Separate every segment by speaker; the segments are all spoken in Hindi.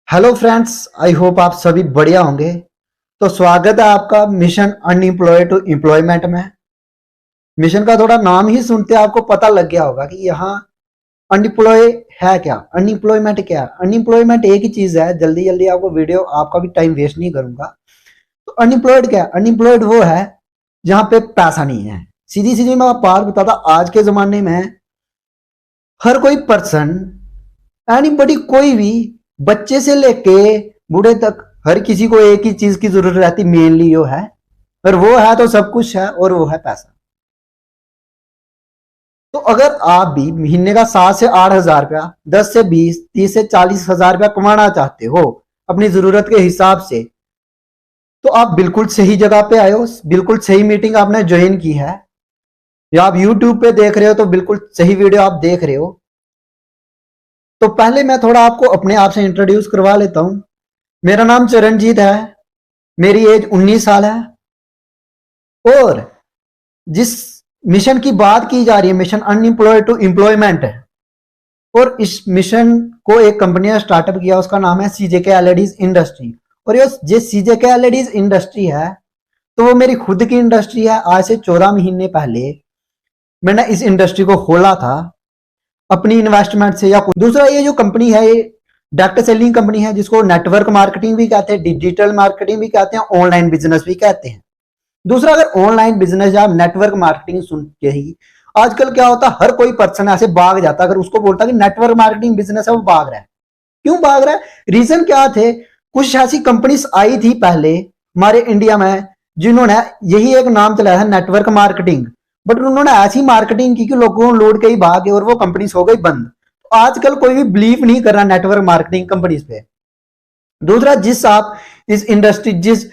Speaker 1: हेलो फ्रेंड्स, आई होप आप सभी बढ़िया होंगे। तो स्वागत है आपका मिशन अनएम्प्लॉय टू एम्प्लॉयमेंट में। मिशन का थोड़ा नाम ही सुनते आपको पता लग गया होगा कि यहाँ अनएम्प्लॉय है क्या, अनएम्प्लॉयमेंट क्या है। अनएम्प्लॉयमेंट एक ही चीज है, जल्दी जल्दी आपको वीडियो आपका भी टाइम वेस्ट नहीं करूंगा। तो अनएम्प्लॉयड क्या है? अनएम्प्लॉयड वो है जहां पे पैसा नहीं है। सीधी सीधी मैं बात बताता, आज के जमाने में हर कोई पर्सन, एनीबॉडी, कोई भी, बच्चे से लेके बूढ़े तक, हर किसी को एक ही चीज की जरूरत रहती, मेनली वो है, और वो है तो सब कुछ है, और वो है पैसा। तो अगर आप भी महीने का 7 से 8 हजार रुपया, 10 से 20, 30 से 40 हजार रुपया कमाना चाहते हो अपनी जरूरत के हिसाब से, तो आप बिल्कुल सही जगह पे आए हो, बिल्कुल सही मीटिंग आपने ज्वाइन की है, या आप यूट्यूब पे देख रहे हो तो बिल्कुल सही वीडियो आप देख रहे हो। तो पहले मैं थोड़ा आपको अपने आप से इंट्रोड्यूस करवा लेता हूं। मेरा नाम चरणजीत है, मेरी एज 19 साल है, और जिस मिशन की बात की जा रही है, मिशन अनएम्प्लॉय टू एम्प्लॉयमेंट है, और इस मिशन को एक कंपनी ने स्टार्टअप किया, उसका नाम है सीजेके एलईडीज इंडस्ट्री। और ये सीजेके एलईडीज इंडस्ट्री है तो वो मेरी खुद की इंडस्ट्री है। आज से 14 महीने पहले मैंने इस इंडस्ट्री को खोला था अपनी इन्वेस्टमेंट से। या दूसरा, ये जो कंपनी है ये डायरेक्ट सेलिंग कंपनी है, जिसको नेटवर्क मार्केटिंग भी कहते हैं, डिजिटल मार्केटिंग भी कहते हैं, ऑनलाइन बिजनेस भी कहते हैं। दूसरा, अगर ऑनलाइन बिजनेस या नेटवर्क मार्केटिंग सुन के ही आजकल क्या होता है, हर कोई पर्सन ऐसे भाग जाता, अगर उसको बोलता कि नेटवर्क मार्केटिंग बिजनेस है, वो भाग रहा है। क्यों भाग रहा है? रीजन क्या थे? कुछ ऐसी कंपनीज आई थी पहले हमारे इंडिया में जिन्होंने यही एक नाम चलाया था, नेटवर्क मार्केटिंग, बट उन्होंने ऐसी मार्केटिंग की कि लोगों को लोड के ही भागे और वो कंपनीज हो गई बंद। तो आजकल कोई भी बिलीव नहीं कर रहा नेटवर्क मार्केटिंग कंपनीज पे। दूसरा, जिस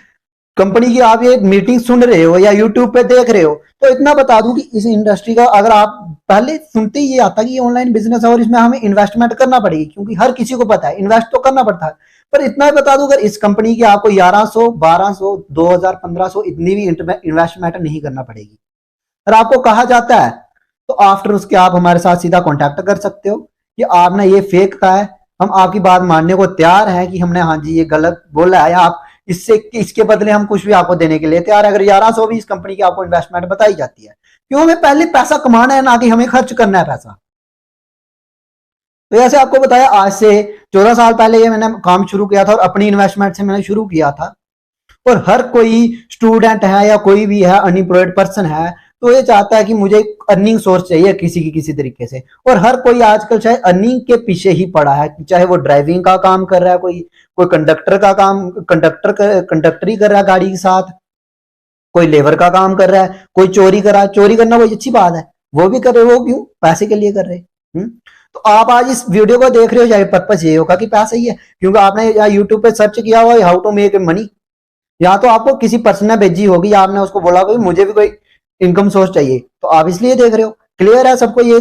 Speaker 1: कंपनी की आप ये मीटिंग सुन रहे हो या यूट्यूब पे देख रहे हो, तो इतना बता दूं कि इस इंडस्ट्री का अगर आप पहले सुनते ही ये आता कि ये ऑनलाइन बिजनेस है और इसमें हमें इन्वेस्टमेंट करना पड़ेगी, क्योंकि हर किसी को पता है इन्वेस्ट तो करना पड़ता है। पर इतना बता दूं, अगर इस कंपनी की आपको 1100, 1200, 2000, 1500 इतनी भी इन्वेस्टमेंट नहीं करना पड़ेगी। और आपको कहा जाता है तो आफ्टर उसके आप हमारे साथ सीधा कॉन्टैक्ट कर सकते हो कि आपने ये फेक कहा है, हम आपकी बात मानने को तैयार हैं कि हमने हाँ जी ये गलत बोला है, या आप इससे इसके बदले हम कुछ भी आपको देने के लिए तैयार है। अगर 1100 भी इस कंपनी की आपको इन्वेस्टमेंट बताई जाती है, क्यों? हमें पहले पैसा कमाना है, ना कि हमें खर्च करना है पैसा। तो ऐसे आपको बताया, आज से 14 साल पहले ये मैंने काम शुरू किया था और अपनी इन्वेस्टमेंट से मैंने शुरू किया था। और हर कोई स्टूडेंट है या कोई भी है अनएम्प्लॉयड पर्सन है, तो ये चाहता है कि मुझे अर्निंग सोर्स चाहिए किसी की किसी तरीके से। और हर कोई आजकल चाहे अर्निंग के पीछे ही पड़ा है, चाहे वो ड्राइविंग का काम कर रहा है, कोई कोई कंडक्टर का काम, कंडक्टरी कर रहा है गाड़ी के साथ, कोई लेबर का काम कर रहा है, कोई चोरी कर रहा है। चोरी करना कोई अच्छी बात है, वो भी कर रहे, वो क्यों? पैसे के लिए कर रहे। तो आप आज इस वीडियो को देख रहे हो, चाहे पर्पज ये होगा कि पैसा ही है, क्योंकि आपने या यूट्यूब पे सर्च किया हुआ हाउ टू मेक मनी, या तो आपको किसी पर्सन ने भेजी होगी, या आपने उसको बोला होगा मुझे भी कोई इनकम सोर्स चाहिए, तो आप इसलिए देख रहे हो। क्लियर है सबको? ये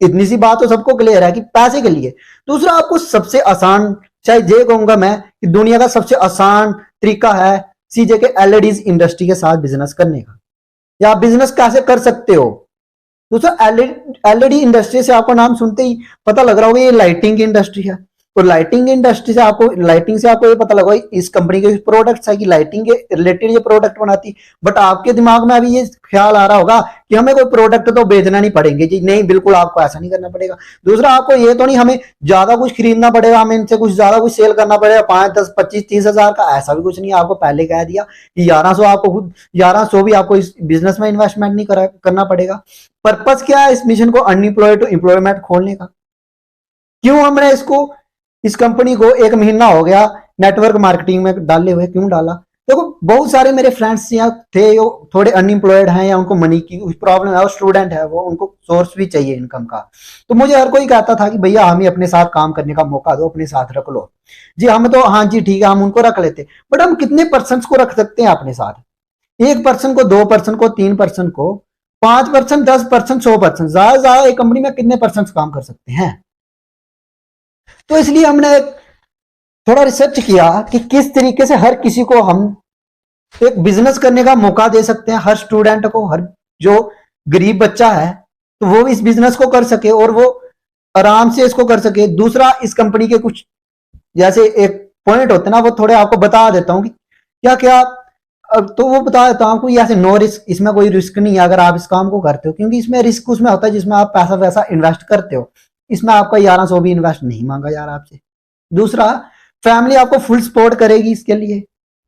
Speaker 1: इतनी सी बात तो सबको क्लियर है कि पैसे के लिए। दूसरा, आपको सबसे आसान, चाहे ये कहूंगा मैं कि दुनिया का सबसे आसान तरीका है सीजे के एलईडीज इंडस्ट्री के साथ बिजनेस करने का, या आप बिजनेस कैसे कर सकते हो। दोस्तों, एलईडी इंडस्ट्री से आपको नाम सुनते ही पता लग रहा होगा ये लाइटिंग की इंडस्ट्री है। तो लाइटिंग इंडस्ट्री से आपको, लाइटिंग से आपको ये पता लगा इस कंपनी के प्रोडक्ट्स है कि लाइटिंग के रिलेटेड ये प्रोडक्ट बनाती। बट आपके दिमाग में अभी ये ख्याल आ रहा होगा कि हमें कोई प्रोडक्ट तो बेचना नहीं पड़ेंगे जी। नहीं, बिल्कुल आपको ऐसा नहीं करना पड़ेगा। दूसरा, आपको ये तो नहीं हमें ज्यादा कुछ खरीदना पड़ेगा, हमें इनसे कुछ ज्यादा कुछ सेल करना पड़ेगा 5, 10, 25, 30 हजार का, ऐसा भी कुछ नहीं। आपको पहले कह दिया कि 1100 आपको खुद 1100 भी आपको इस बिजनेस में इन्वेस्टमेंट नहीं करना पड़ेगा। पर्पज क्या है इस मिशन को अनएम्प्लॉयड टू एम्प्लॉयमेंट खोलने का? क्यों हमने इसको, इस कंपनी को 1 महीना हो गया नेटवर्क मार्केटिंग में डाले हुए, क्यों डाला? देखो, बहुत सारे मेरे फ्रेंड्स यहाँ थे जो थोड़े अनएम्प्लॉयड हैं, या उनको मनी की प्रॉब्लम है, और स्टूडेंट है, वो उनको सोर्स भी चाहिए इनकम का। तो मुझे हर कोई कहता था कि भैया हमें अपने साथ काम करने का मौका दो, अपने साथ रख लो जी। हम तो हाँ जी ठीक है, हम उनको रख लेते, बट हम कितने पर्सन को रख सकते हैं अपने साथ? 1 पर्सन को, 2 पर्सन को, 3 पर्सन को, 5 पर्सन, 10 पर्सन, 100 पर्सन, ज्यादा से ज्यादा एक कंपनी में कितने पर्सन काम कर सकते हैं? तो इसलिए हमने थोड़ा रिसर्च किया कि किस तरीके से हर किसी को हम एक बिजनेस करने का मौका दे सकते हैं, हर स्टूडेंट को, हर जो गरीब बच्चा है, तो वो इस बिजनेस को कर सके और वो आराम से इसको कर सके। दूसरा, इस कंपनी के कुछ, जैसे एक पॉइंट होते हैं ना, वो थोड़े आपको बता देता हूँ कि क्या क्या। तो वो बता देता हूँ आपको, ऐसे नो रिस्क, इसमें कोई रिस्क नहीं है अगर आप इस काम को करते हो, क्योंकि इसमें रिस्क उसमें होता है जिसमें आप पैसा वैसा इन्वेस्ट करते हो। इसमें आपका 1100 भी इन्वेस्ट नहीं मांगा यार आपसे। दूसरा, फैमिली आपको फुल सपोर्ट करेगी इसके लिए,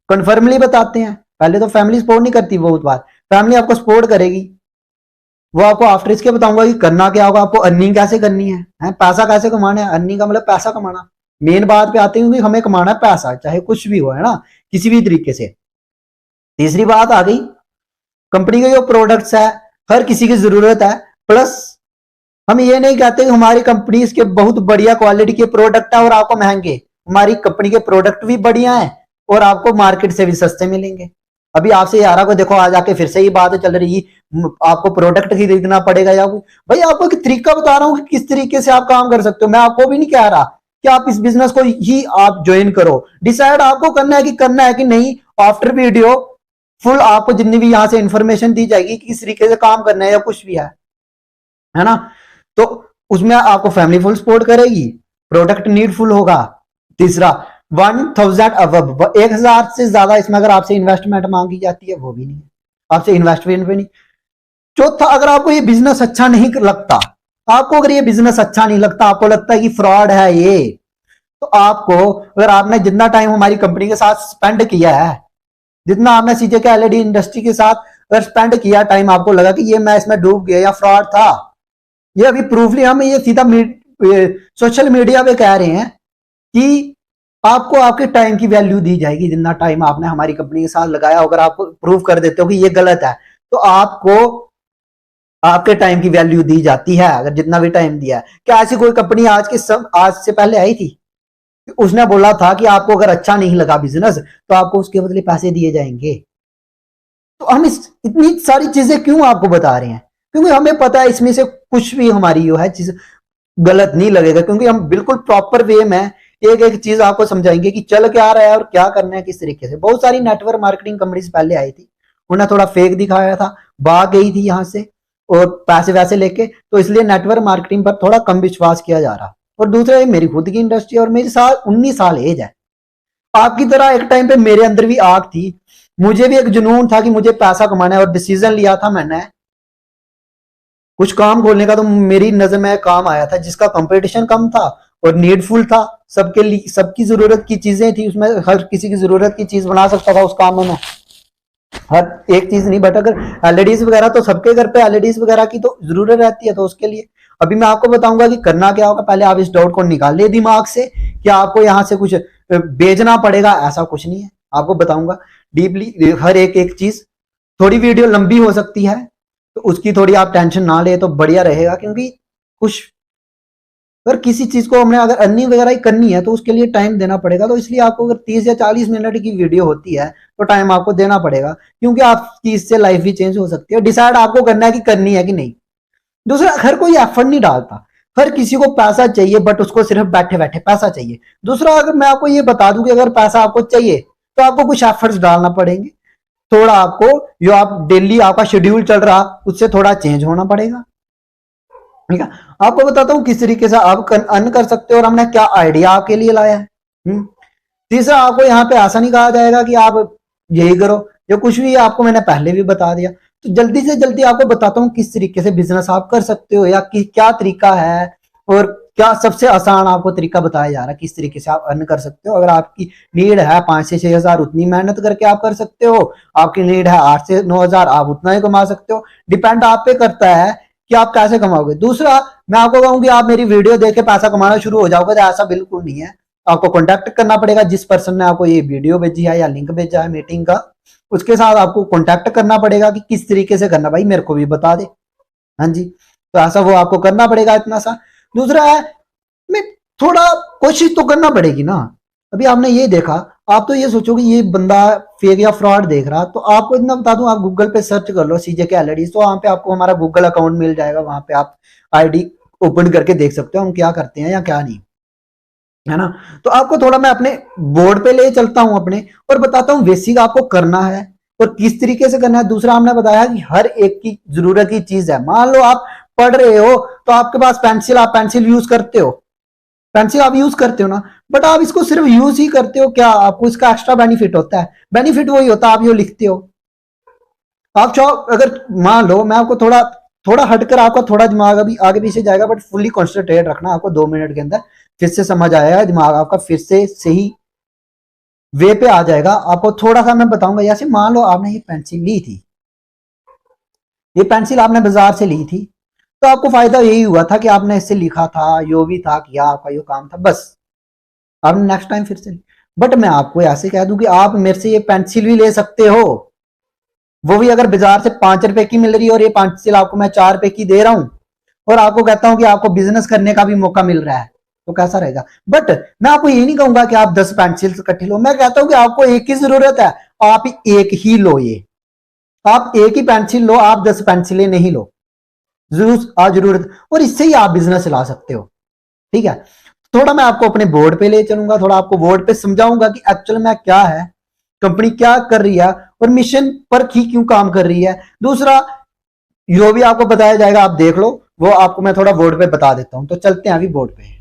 Speaker 1: कन्फर्मली बताते हैं। पहले तो फैमिली सपोर्ट नहीं करती, बहुत बार फैमिली आपको सपोर्ट करेगी। वो आपको आफ्टर इसके बताऊंगा कि करना क्या होगा, आपको अर्निंग कैसे करनी है, पैसा कैसे कमाना है। अर्निंग का मतलब पैसा कमाना। मेन बात पे आते हैं कि हमें कमाना है पैसा, चाहे कुछ भी हो, है ना, किसी भी तरीके से। तीसरी बात आ गई, कंपनी के जो प्रोडक्ट्स है हर किसी की जरूरत है। प्लस हम ये नहीं कहते कि हमारी कंपनी इसके बहुत बढ़िया क्वालिटी के प्रोडक्ट है और आपको महंगे। हमारी कंपनी के प्रोडक्ट भी बढ़िया है और आपको मार्केट से भी सस्ते मिलेंगे। अभी आपसे यारा को देखो, आज आके फिर से ही बात चल रही, आपको प्रोडक्ट खरीदना पड़ेगा या भाई आपको एक तरीका बता रहा हूं कि किस तरीके से आप काम कर सकते हो। मैं आपको भी नहीं कह रहा कि आप इस बिजनेस को ही आप ज्वाइन करो, डिसाइड आपको करना है कि नहीं। आफ्टर वीडियो फुल आपको जितनी भी यहां से इंफॉर्मेशन दी जाएगी कि किस तरीके से काम करना है या कुछ भी है ना। तो उसमें आपको फैमिली फुल सपोर्ट करेगी, प्रोडक्ट नीडफुल होगा। तीसरा, 1000 अबव, 1000 से ज्यादा इसमें अगर आपसे इन्वेस्टमेंट मांगी जाती है वो भी नहीं, आपसे इन्वेस्टमेंट भी नहीं। चौथा, अगर आपको ये बिजनेस अच्छा नहीं लगता, आपको अगर ये बिजनेस अच्छा नहीं लगता, आपको लगता है कि फ्रॉड है ये, तो आपको, अगर आपने जितना टाइम हमारी कंपनी के साथ स्पेंड किया है, जितना आपने सीजे के एलईडी इंडस्ट्री के साथ अगर स्पेंड किया टाइम, आपको लगा कि ये मैं इसमें डूब गया या फ्रॉड था, ये अभी प्रूफ नहीं, हम ये सीधा सोशल मीडिया पे कह रहे हैं कि आपको आपके टाइम की वैल्यू दी जाएगी। जितना टाइम आपने हमारी कंपनी के साथ लगाया, अगर आप प्रूव कर देते हो कि ये गलत है, तो आपको आपके टाइम की वैल्यू दी जाती है, अगर जितना भी टाइम दिया है। क्या ऐसी कोई कंपनी आज से पहले आई थी? उसने बोला था कि आपको अगर अच्छा नहीं लगा बिजनेस तो आपको उसके बदले पैसे दिए जाएंगे। तो हम इतनी सारी चीजें क्यों आपको बता रहे हैं? क्योंकि हमें पता है इसमें से कुछ भी हमारी जो है चीज गलत नहीं लगेगा, क्योंकि हम बिल्कुल प्रॉपर वे में एक एक चीज आपको समझाएंगे कि चल क्या रहा है और क्या करना है किस तरीके से। बहुत सारी नेटवर्क मार्केटिंग कंपनीज पहले आई थी, उन्हें थोड़ा फेक दिखाया था, भाग गई थी यहां से और पैसे वैसे लेके, तो इसलिए नेटवर्क मार्केटिंग पर थोड़ा कम विश्वास किया जा रहा। और दूसरा, ये मेरी खुद की इंडस्ट्री और मेरी 19 साल एज है। आपकी तरह एक टाइम पे मेरे अंदर भी आग थी, मुझे भी एक जुनून था कि मुझे पैसा कमाना है, और डिसीजन लिया था मैंने कुछ काम खोलने का। तो मेरी नजर में काम आया था जिसका कंपटीशन कम था और नीडफुल था, सबके लिए, सबकी जरूरत की चीजें थी उसमें, हर किसी की जरूरत की चीज बना सकता था उस काम में। हर एक चीज नहीं, बट अगर एलईडीज वगैरह, तो सबके घर पे एलईडीज वगैरह की तो जरूरत रहती है। तो उसके लिए अभी मैं आपको बताऊंगा कि करना क्या होगा। पहले आप इस डाउट को निकाल ले दिमाग से कि आपको यहाँ से कुछ बेचना पड़ेगा, ऐसा कुछ नहीं है। आपको बताऊंगा डीपली हर एक एक चीज। थोड़ी वीडियो लंबी हो सकती है तो उसकी थोड़ी आप टेंशन ना ले तो बढ़िया रहेगा, क्योंकि कुछ अगर किसी चीज को हमने अगर अर्निंग वगैरह ही करनी है तो उसके लिए टाइम देना पड़ेगा। तो इसलिए आपको अगर 30 या 40 मिनट की वीडियो होती है तो टाइम आपको देना पड़ेगा, क्योंकि आपकी इससे लाइफ भी चेंज हो सकती है। डिसाइड आपको करना है कि करनी है कि नहीं। दूसरा, हर कोई एफर्ट नहीं डालता, हर किसी को पैसा चाहिए, बट उसको सिर्फ बैठे बैठे पैसा चाहिए। दूसरा, अगर मैं आपको ये बता दूं कि अगर पैसा आपको चाहिए तो आपको कुछ एफर्ट्स डालना पड़ेंगे, थोड़ा आपको जो आप डेली आपका शेड्यूल चल रहा उससे थोड़ा चेंज होना पड़ेगा। ठीक है, आपको बताता हूं किस तरीके से आप अर्न कर सकते हो और हमने क्या आइडिया आपके लिए लाया है। तीसरा, आपको यहाँ पे ऐसा नहीं कहा जाएगा कि आप यही करो, जो कुछ भी आपको मैंने पहले भी बता दिया। तो जल्दी से जल्दी आपको बताता हूँ किस तरीके से बिजनेस आप कर सकते हो, या क्या तरीका है और क्या सबसे आसान आपको तरीका बताया जा रहा है किस तरीके से आप अर्न कर सकते हो। अगर आपकी नीड है 5 से 6 हजार, उतनी मेहनत करके आप कर सकते हो। आपकी नीड है 8 से 9 हजार, आप उतना ही कमा सकते हो। डिपेंड आप पे करता है कि आप कैसे कमाओगे। दूसरा, मैं आपको कहूंगी आप मेरी वीडियो देख के पैसा कमाना शुरू हो जाओगे, तो ऐसा बिल्कुल नहीं है। आपको कॉन्टैक्ट करना पड़ेगा जिस पर्सन ने आपको ये वीडियो भेजी है या लिंक भेजा है मीटिंग का, उसके साथ आपको कॉन्टैक्ट करना पड़ेगा कि किस तरीके से करना, भाई मेरे को भी बता दे। हाँ जी, तो ऐसा वो आपको करना पड़ेगा इतना सा। दूसरा है, मैं थोड़ा कोशिश तो करना पड़ेगी ना। अभी आपने ये देखा, आप तो ये सोचोगे ये बंदा फेक या फ्रॉड देख रहा, तो आपको इतना बता दूं, आप गूगल पे सर्च कर लो सीजे के एलईडी, तो वहां पे आपको हमारा गूगल अकाउंट मिल जाएगा। वहां पे आप आईडी ओपन करके देख सकते हो हम क्या करते हैं या क्या नहीं, है ना। तो आपको थोड़ा मैं अपने बोर्ड पे ले चलता हूं अपने, और बताता हूं बेसिक आपको करना है और किस तरीके से करना है। दूसरा, हमने बताया कि हर एक की जरूरत की चीज है। मान लो आप पढ़ रहे हो तो आपके पास पेंसिल, आप पेंसिल यूज करते हो, पेंसिल आप यूज करते हो ना, बट आप इसको सिर्फ यूज ही करते हो क्या? आपको इसका एक्स्ट्रा बेनिफिट होता है? बेनिफिट वही होता है आप ये लिखते हो। आप चाहो, अगर मान लो मैं आपको थोड़ा थोड़ा हटकर, आपका थोड़ा दिमाग अभी आगे पीछे जाएगा, बट फुल्ली कॉन्सेंट्रेट रखना, आपको 2 मिनट के अंदर फिर से समझ आएगा, दिमाग आपका फिर से सही वे पे आ जाएगा। आपको थोड़ा सा मैं बताऊंगा। जैसे मान लो आपने ये पेंसिल ली थी, ये पेंसिल आपने बाजार से ली थी, तो आपको फायदा यही हुआ था कि आपने इससे लिखा था, जो भी था किया, आपका यो काम था, बस आपने नेक्स्ट टाइम फिर से। बट मैं आपको ऐसे कह दूं कि आप मेरे से ये पेंसिल भी ले सकते हो, वो भी अगर बाजार से 5 रुपए की मिल रही है, और ये पेंसिल आपको मैं 4 रुपए की दे रहा हूं, और आपको कहता हूं कि आपको बिजनेस करने का भी मौका मिल रहा है, तो कैसा रहेगा? बट मैं आपको ये नहीं कहूंगा कि आप 10 पेंसिल इकट्ठे लो, मैं कहता हूं कि आपको एक ही जरूरत है, आप एक ही लो। ये आप एक ही पेंसिल लो, आप 10 पेंसिलें नहीं लो, जरूरत, और इससे ही आप बिजनेस चला सकते हो। ठीक है, थोड़ा मैं आपको अपने बोर्ड पे ले चलूंगा, थोड़ा आपको बोर्ड पे समझाऊंगा कि एक्चुअल में क्या है, कंपनी क्या कर रही है, और मिशन पर ही क्यों काम कर रही है। दूसरा जो भी आपको बताया जाएगा आप देख लो, वो आपको मैं थोड़ा बोर्ड पे बता देता हूं। तो चलते हैं अभी बोर्ड पे।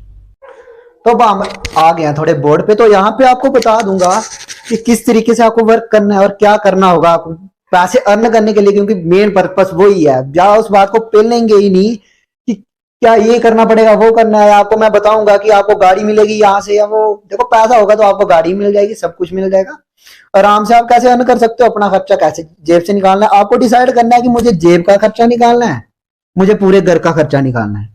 Speaker 1: तो अब हम आ गए हैं थोड़े बोर्ड पे, तो यहाँ पे आपको बता दूंगा कि किस तरीके से आपको वर्क करना है और क्या करना होगा आपको पैसे अर्न करने के लिए, क्योंकि मेन पर्पस वही है। ज्यादा उस बात को पेलेंगे ही नहीं कि क्या ये करना पड़ेगा, वो करना है। आपको मैं बताऊंगा कि आपको गाड़ी मिलेगी यहाँ से, या वो देखो पैसा होगा तो आपको गाड़ी मिल जाएगी, सब कुछ मिल जाएगा आराम से। आप कैसे अर्न कर सकते हो, अपना खर्चा कैसे जेब से निकालना है, आपको डिसाइड करना है कि मुझे जेब का खर्चा निकालना है, मुझे पूरे घर का खर्चा निकालना है।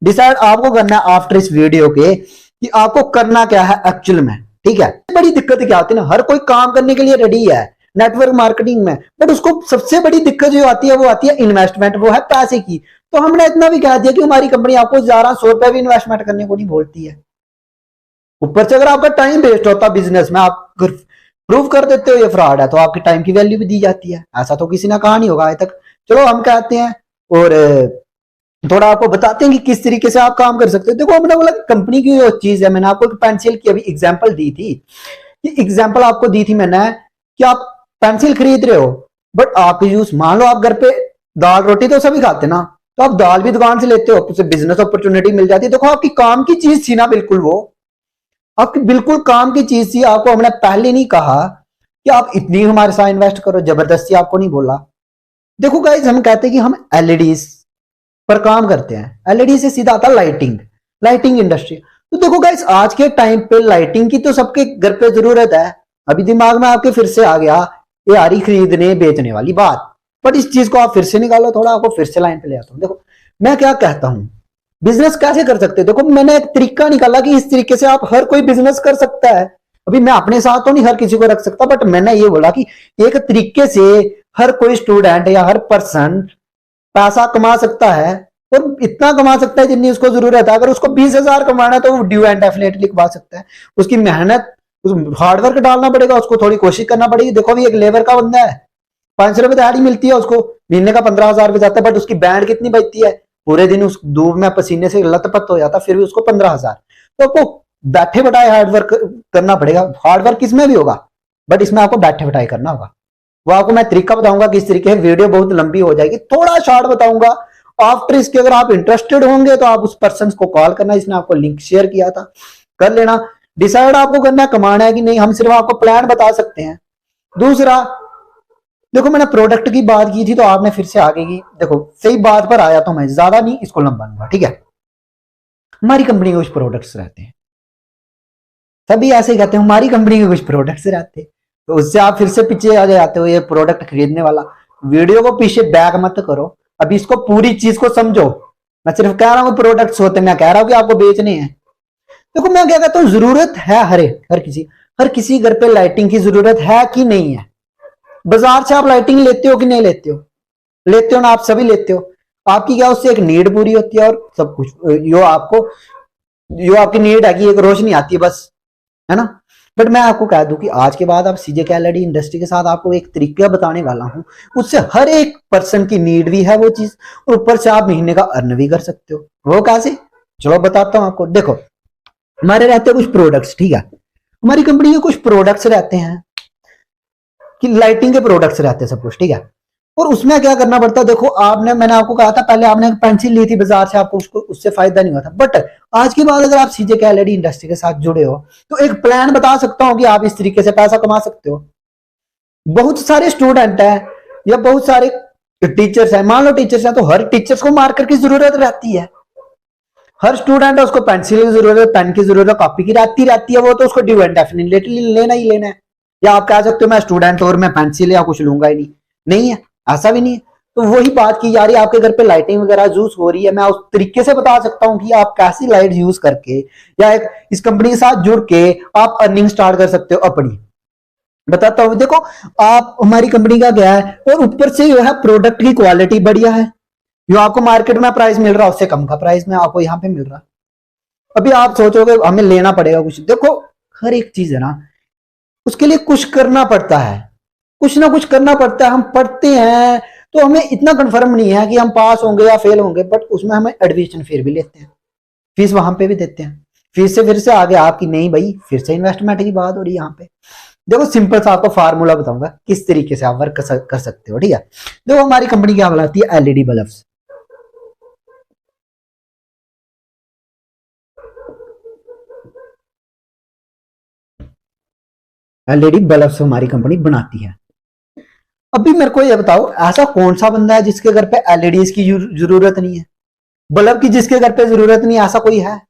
Speaker 1: डिसाइड आपको करना है आफ्टर इस वीडियो के कि आपको करना क्या है एक्चुअल में। ठीक है, बड़ी दिक्कत क्या आती है ना, हर कोई काम करने के लिए रेडी है नेटवर्क मार्केटिंग में, बट उसको सबसे बड़ी दिक्कत जो आती है वो आती है इन्वेस्टमेंट, वो है पैसे की। तो हमने इतना भी कह दिया कि हमारी कंपनी आपको 1100 रुपए भी इन्वेस्टमेंट करने को नहीं बोलती है। ऊपर से अगर आपका टाइम वेस्ट होता बिजनेस में, आप प्रूव कर देते हो ये फ्रॉड है, तो आपकी टाइम की वैल्यू भी दी जाती है। ऐसा तो किसी ने कहा नहीं होगा आज तक। चलो हम कहते हैं और थोड़ा आपको बताते हैं कि किस तरीके से आप काम कर सकते हो। देखो हमने बोला कंपनी की जो चीज है, मैंने आपको पेंसिल की अभी एग्जांपल दी थी, कि एग्जांपल आपको दी थी मैंने कि आप पेंसिल खरीद रहे हो, बट आप यूज मान लो आप घर पे दाल रोटी तो सभी खाते ना, तो आप दाल भी दुकान से लेते हो, उससे बिजनेस अपॉर्चुनिटी मिल जाती है। देखो आपकी काम की चीज थी ना, बिल्कुल वो आपकी बिल्कुल काम की चीज थी। आपको हमने पहले नहीं कहा कि आप इतनी हमारे साथ इन्वेस्ट करो, जबरदस्ती आपको नहीं बोला। देखो गाइस, हम कहते हैं कि हम एलईडीज पर काम करते हैं। एलईडी से सीधा आता लाइटिंग, लाइटिंग इंडस्ट्री। तो देखो गाइस, आज के टाइम पे लाइटिंग की तो सबके घर पे जरूरत है। अभी दिमाग में आपके फिर से आ गया ये आरी खरीदने बेचने वाली बात, बट इस चीज को आप फिर से निकालो, थोड़ा आपको फिर से लाइन पे ले आता हूं। देखो मैं क्या कहता हूं, बिजनेस कैसे कर सकते हैं। देखो मैंने एक तरीका निकाला कि इस तरीके से आप हर कोई बिजनेस कर सकता है। अभी मैं अपने साथ तो नहीं हर किसी को रख सकता, बट मैंने ये बोला कि एक तरीके से हर कोई स्टूडेंट या हर पर्सन पैसा कमा सकता है, और इतना कमा सकता है जितनी उसको जरूरत है। अगर उसको 20,000 कमाना है तो वो ड्यू एंड एफिलिएट लिखवा सकता है। उसकी मेहनत, हार्डवर्क डालना पड़ेगा, उसको थोड़ी कोशिश करना पड़ेगी। देखो अभी एक लेबर का बंदा है, 500 रुपए दिहाड़ी मिलती है उसको, महीने का 15,000 रुपए जाता है, बट उसकी बैंड कितनी बचती है, पूरे दिन उस धूप में पसीने से लथपथ हो जाता, फिर भी उसको 15,000। तो आपको बैठे बैठाए हार्डवर्क करना पड़ेगा। हार्डवर्क किसमें भी होगा, बट इसमें आपको बैठे बैठाए करना होगा। वो आपको मैं तरीका बताऊंगा किस तरीके से। वीडियो बहुत लंबी हो जाएगी, थोड़ा शॉर्ट बताऊंगा। आफ्टर इसके अगर आप इंटरेस्टेड होंगे तो आप उस पर्सन को कॉल करना जिसने आपको लिंक शेयर किया था, कर लेना। डिसाइड आपको करना है कमाना है कि नहीं, हम सिर्फ आपको प्लान बता सकते हैं। दूसरा देखो मैंने प्रोडक्ट की बात की थी, तो आपने फिर से आगे की देखो सही बात पर आया, तो मैं ज्यादा नहीं इसको लंबा लूंगा। ठीक है, हमारी कंपनी के कुछ प्रोडक्ट्स रहते हैं, सभी ऐसे कहते हैं हमारी कंपनी के कुछ प्रोडक्ट्स रहते हैं, तो उससे आप फिर से पीछे आ जाते हो ये प्रोडक्ट खरीदने वाला। वीडियो को पीछे बैक मत करो, अभी इसको पूरी चीज को समझो। मैं सिर्फ कह रहा हूं प्रोडक्ट्स होते, मैं कह रहा हूं कि आपको बेचने हैं। देखो मैं क्या कहता हूं, जरूरत है हर किसी घर पे लाइटिंग की जरूरत है कि नहीं है। बाजार से आप लाइटिंग लेते हो कि नहीं लेते हो? लेते हो ना, आप सभी लेते हो। आपकी क्या उससे एक नीड पूरी होती है, और सब कुछ जो आपकी नीड है कि एक रोशनी आती है बस, है ना। बट मैं आपको कह दूं कि आज के बाद आप सीजेके एलईडी इंडस्ट्री के साथ आपको एक तरीका बताने वाला हूं, उससे हर एक पर्सन की नीड भी है वो चीज, और ऊपर से आप महीने का अर्न भी कर सकते हो। वो कैसे, चलो बताता हूं आपको। देखो हमारे रहते हैं कुछ प्रोडक्ट्स, ठीक है, हमारी कंपनी के कुछ प्रोडक्ट्स रहते हैं कि लाइटिंग के प्रोडक्ट्स रहते हैं सब कुछ, ठीक है। और उसमें क्या करना पड़ता है, देखो आपने, मैंने आपको कहा था पहले आपने एक पेंसिल ली थी बाजार से, आपको उसको उससे फायदा नहीं हुआ था, बट आज के बाद अगर आप सीजे एलईडी इंडस्ट्री के साथ जुड़े हो तो एक प्लान बता सकता हूं कि आप इस तरीके से पैसा कमा सकते हो। बहुत सारे स्टूडेंट है या बहुत सारे टीचर्स है, मान लो टीचर्स है तो हर टीचर्स को मार्कर की जरूरत रहती है, हर स्टूडेंट है उसको पेंसिल की जरूरत है, पेन की जरूरत है, कॉपी की रहती है, वो तो उसको ड्यू एंड डेफिनेटली लेना ही लेना है। या आप कह सकते हो मैं स्टूडेंट और मैं पेंसिल या कुछ लूंगा ही नहीं, नहीं है, ऐसा भी नहीं है। तो वही बात की जा रही है, आपके घर पे लाइटिंग वगैरह यूज हो रही है, मैं उस तरीके से बता सकता हूं कि आप कैसी लाइट यूज करके या एक इस कंपनी के साथ जुड़ के आप अर्निंग स्टार्ट कर सकते हो अपनी। बताता हूं, देखो आप हमारी कंपनी का क्या है, और ऊपर से जो है प्रोडक्ट की क्वालिटी बढ़िया है, जो आपको मार्केट में प्राइस मिल रहा है उससे कम का प्राइस में आपको यहाँ पे मिल रहा है। अभी आप सोचोगे हमें लेना पड़ेगा कुछ, देखो हर एक चीज है ना उसके लिए कुछ करना पड़ता है, कुछ ना कुछ करना पड़ता है। हम पढ़ते हैं तो हमें इतना कंफर्म नहीं है कि हम पास होंगे या फेल होंगे, बट उसमें हमें एडमिशन फिर भी लेते हैं, फीस वहां पे भी देते हैं, फिर से आगे आपकी नहीं भाई, फिर से इन्वेस्टमेंट की बात हो रही है यहाँ पे। देखो सिंपल सा आपको फार्मूला बताऊंगा किस तरीके से आप वर्क कर सकते हो, ठीक है। देखो हमारी कंपनी क्या बनाती है, एलईडी बल्ब्स। एलईडी बल्ब्स हमारी कंपनी बनाती है। अभी मेरे को ये बताओ ऐसा कौन सा बंदा है जिसके घर पे एलईडी की जरूरत नहीं है, बल्ब की जिसके घर पे जरूरत नहीं है, ऐसा कोई है?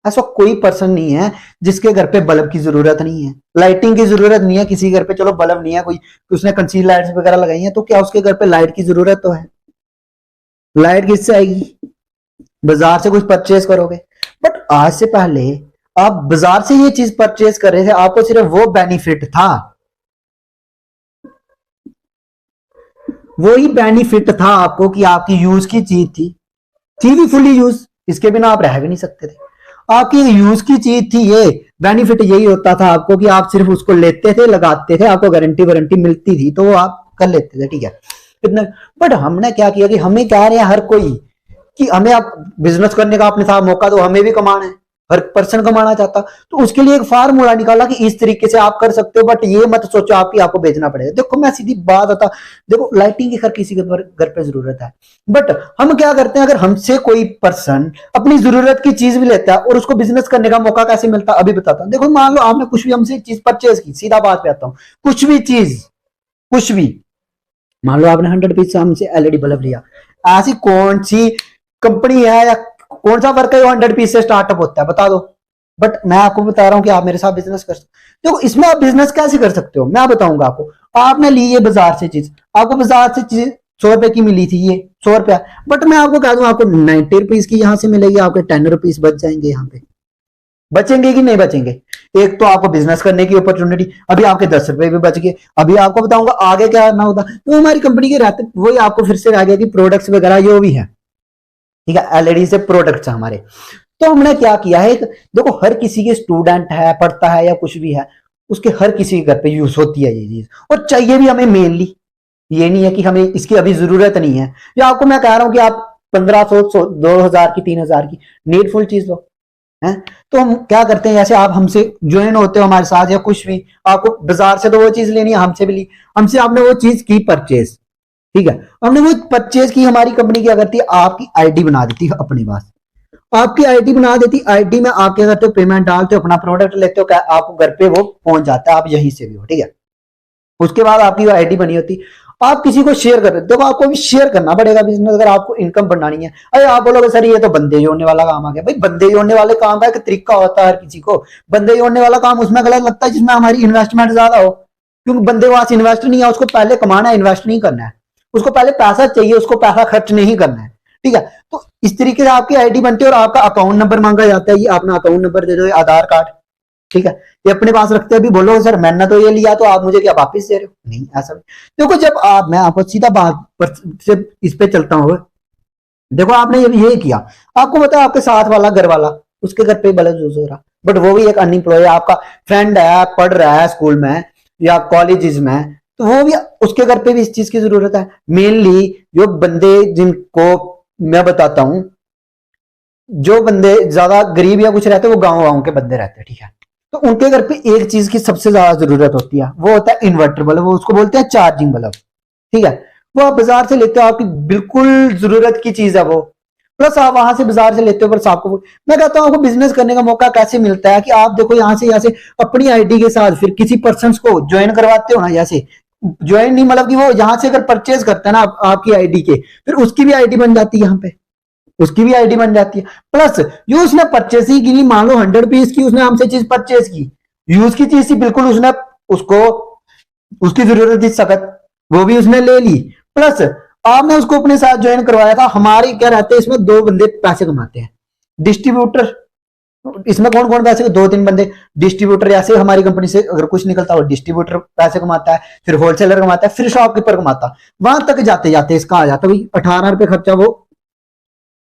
Speaker 1: ऐसा कोई पर्सन नहीं है जिसके घर पे बल्ब की जरूरत नहीं है, लाइटिंग की जरूरत नहीं है किसी घर पे। चलो बल्ब नहीं है कोई, उसने कंसील लाइट्स वगैरह लगाई है, तो क्या उसके घर पे लाइट की जरूरत तो है? लाइट किससे आएगी? बाजार से कुछ परचेज करोगे। बट आज से पहले आप बाजार से ये चीज परचेज कर रहे थे, आपको सिर्फ वो बेनिफिट था, वो ही बेनिफिट था आपको कि आपकी यूज की चीज थी भी फुली यूज, इसके बिना आप रह भी नहीं सकते थे, आपकी यूज की चीज थी, ये बेनिफिट यही होता था आपको कि आप सिर्फ उसको लेते थे, लगाते थे, आपको गारंटी वारंटी मिलती थी तो वो आप कर लेते थे, ठीक है इतना। बट हमने क्या किया कि हमें कह रहे हैं हर कोई कि हमें आप बिजनेस करने का अपने साथ मौका दो, हमें भी कमाना है, हर पर्सन कमाना चाहता, तो उसके लिए एक फार्मूला निकाला कि इस तरीके से आप कर सकते हो, बट ये मत सोचो आपकी आपको बेचना पड़ेगा। देखो मैं सीधी बात बता, देखो लाइटिंग की हर किसी के घर पे जरूरत है, बट हम क्या करते हैं, अगर हमसे कोई पर्सन अपनी जरूरत की चीज भी लेता है और उसको बिजनेस करने का मौका कैसे मिलता है अभी बताता हूं। देखो मान लो आपने कुछ भी हमसे चीज परचेज की, सीधा बात पे आता हूं, कुछ भी चीज, कुछ भी, मान लो आपने 100 पीस हमसे एलईडी बल्ब लिया, ऐसी कौन सी कंपनी है या कौन सा वर्क है जो 100 पीस से स्टार्टअप होता है, बता दो। बट मैं आपको बता रहा हूं कि आप मेरे साथ बिजनेस कर सकते हो। देखो इसमें आप बिजनेस कैसे कर सकते हो मैं बताऊंगा आपको। आपने ली ये बाजार से चीज, आपको बाजार से चीज 100 रुपए की मिली थी, ये 100 रुपया, बट मैं आपको कह दूं आपको 90 रुपीज की यहां से मिलेगी, आपके 10 रुपीज बच जाएंगे, यहाँ पे बचेंगे कि नहीं बचेंगे? एक तो आपको बिजनेस करने की अपॉर्चुनिटी, अभी आपके 10 रुपए भी बच गए। अभी आपको बताऊंगा आगे क्या करना होता, तो हमारी कंपनी के रहते वही आपको फिर से रह गया कि प्रोडक्ट्स वगैरह जो भी है, ठीक है, एलईडी से प्रोडक्ट्स है हमारे। तो हमने क्या किया है, देखो हर किसी के स्टूडेंट है, पढ़ता है या कुछ भी है, उसके हर किसी के घर पे यूज होती है ये चीज, और चाहिए भी हमें मेनली, ये नहीं है कि हमें इसकी अभी जरूरत नहीं है। या आपको मैं कह रहा हूं कि आप 1500 2000 की 3000 की नीडफुल चीज लो है, तो हम क्या करते हैं, जैसे आप हमसे ज्वाइन होते हो हमारे साथ या कुछ भी, आपको बाजार से तो वो चीज लेनी है, हमसे भी ली, हमसे आपने वो चीज की परचेज, ठीक है, हमने वो परचेज की, हमारी कंपनी क्या करती है, आपकी आईडी बना देती है अपने पास, आपकी आईडी बना देती, आईडी में आप क्या करते हो, पेमेंट डालते हो, अपना प्रोडक्ट लेते हो, आपको घर पे वो पहुंच जाता है, आप यहीं से भी हो, ठीक है। उसके बाद आपकी आईडी बनी होती, आप किसी को शेयर कर रहे हो, देखो आपको भी शेयर करना पड़ेगा बिजनेस अगर आपको इनकम बढ़ानी है। अरे आप बोलोगे सर ये तो बंदे जोड़ने वाला काम आ गया, भाई बंदे जोड़ने वाले काम का एक तरीका होता है हर किसी को, बंदे जोड़ने वाला काम उसमें गलत लगता है जिसमें हमारी इन्वेस्टमेंट ज्यादा हो, क्योंकि बंदे के पास इन्वेस्ट नहीं है, उसको पहले कमाना है, इन्वेस्ट नहीं करना है, उसको पहले पैसा चाहिए, उसको पैसा खर्च नहीं करना है, ठीक है। तो इस तरीके से आपकी आईडी बनती है और आपका अकाउंट नंबर मांगा जाता है, ये अपना अकाउंट नंबर दे दो, आधार कार्ड, ठीक है, ये अपने पास रखते हैं। अभी बोलो सर मैंने तो ये लिया तो आप मुझे क्या वापस दे रहे हो, नहीं ऐसा नहीं। देखो जब आप, मैं आपको सीधा बात पर से इस पे चलता हूँ, देखो आपने ये किया, आपको पता है आपके साथ वाला घर वाला उसके घर पे बल्ब यूज हो रहा, बट वो भी एक अनएम्प्लॉय, आपका फ्रेंड है, पढ़ रहा है स्कूल में या कॉलेजेस में, तो वो भी उसके घर पे भी इस चीज की जरूरत है। मेनली जो बंदे जिनको मैं बताता हूं, जो बंदे ज्यादा गरीब या कुछ रहते हैं, वो गांव गांव के बंदे रहते हैं, ठीक है, तो उनके घर पे एक चीज की सबसे ज्यादा जरूरत होती है, वो होता है इन्वर्टर बल्ब, वो उसको बोलते हैं चार्जिंग बल्ब, ठीक है। वो आप बाजार से लेते हो, आपकी बिल्कुल जरूरत की चीज है वो, प्लस आप वहां से बाजार से लेते हो, प्लस आपको मैं कहता हूं आपको बिजनेस करने का मौका कैसे मिलता है कि आप देखो यहाँ से अपनी आईडी के साथ फिर किसी पर्सन को ज्वाइन करवाते हो ना, जैसे ज्वाइन नहीं मतलब कि वो यहाँ से अगर परचेज करता है ना आपकी आईडी के, फिर उसकी भी आईडी बन जाती है यहाँ पे, उसकी भी आईडी बन जाती है। प्लस जो उसने परचेसिंग की, मान लो 100 पीस की उसने हमसे चीज परचेज की, यूज की चीज थी बिल्कुल, उसने उसको उसकी जरूरत थी सख्त, वो भी उसने ले ली, प्लस आपने उसको अपने साथ ज्वाइन करवाया था। हमारे क्या रहते हैं इसमें, दो बंदे पैसे कमाते हैं, डिस्ट्रीब्यूटर, इसमें कौन कौन पैसे, दो तीन बंदे, डिस्ट्रीब्यूटर जैसे हमारी कंपनी से अगर कुछ निकलता है डिस्ट्रीब्यूटर पैसे कमाता है, फिर होलसेलर कमाता है, फिर शॉपकीपर कमाता, वहां तक जाते जाते इसका आ जाता भाई 18 रुपए खर्चा वो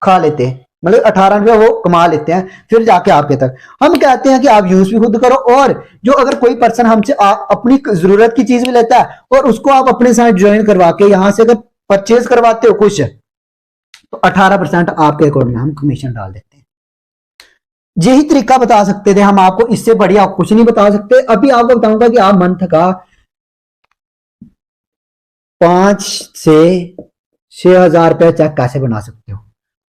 Speaker 1: खा लेते हैं, मतलब 18 रुपया वो कमा लेते हैं, फिर जाके आपके तक। हम कहते हैं कि आप यूज भी खुद करो, और जो अगर कोई पर्सन हमसे अपनी जरूरत की चीज भी लेता है और उसको आप अपने साथ ज्वाइन करवा के यहां से अगर परचेज करवाते हो कुछ, तो 18% आपके अकाउंट में हम कमीशन डाल देते हैं। यही तरीका बता सकते थे हम आपको, इससे बढ़िया कुछ नहीं बता सकते। अभी आपको बताऊंगा कि आप मंथ का 5 से 6 हजार रुपया चेक कैसे बना सकते हो,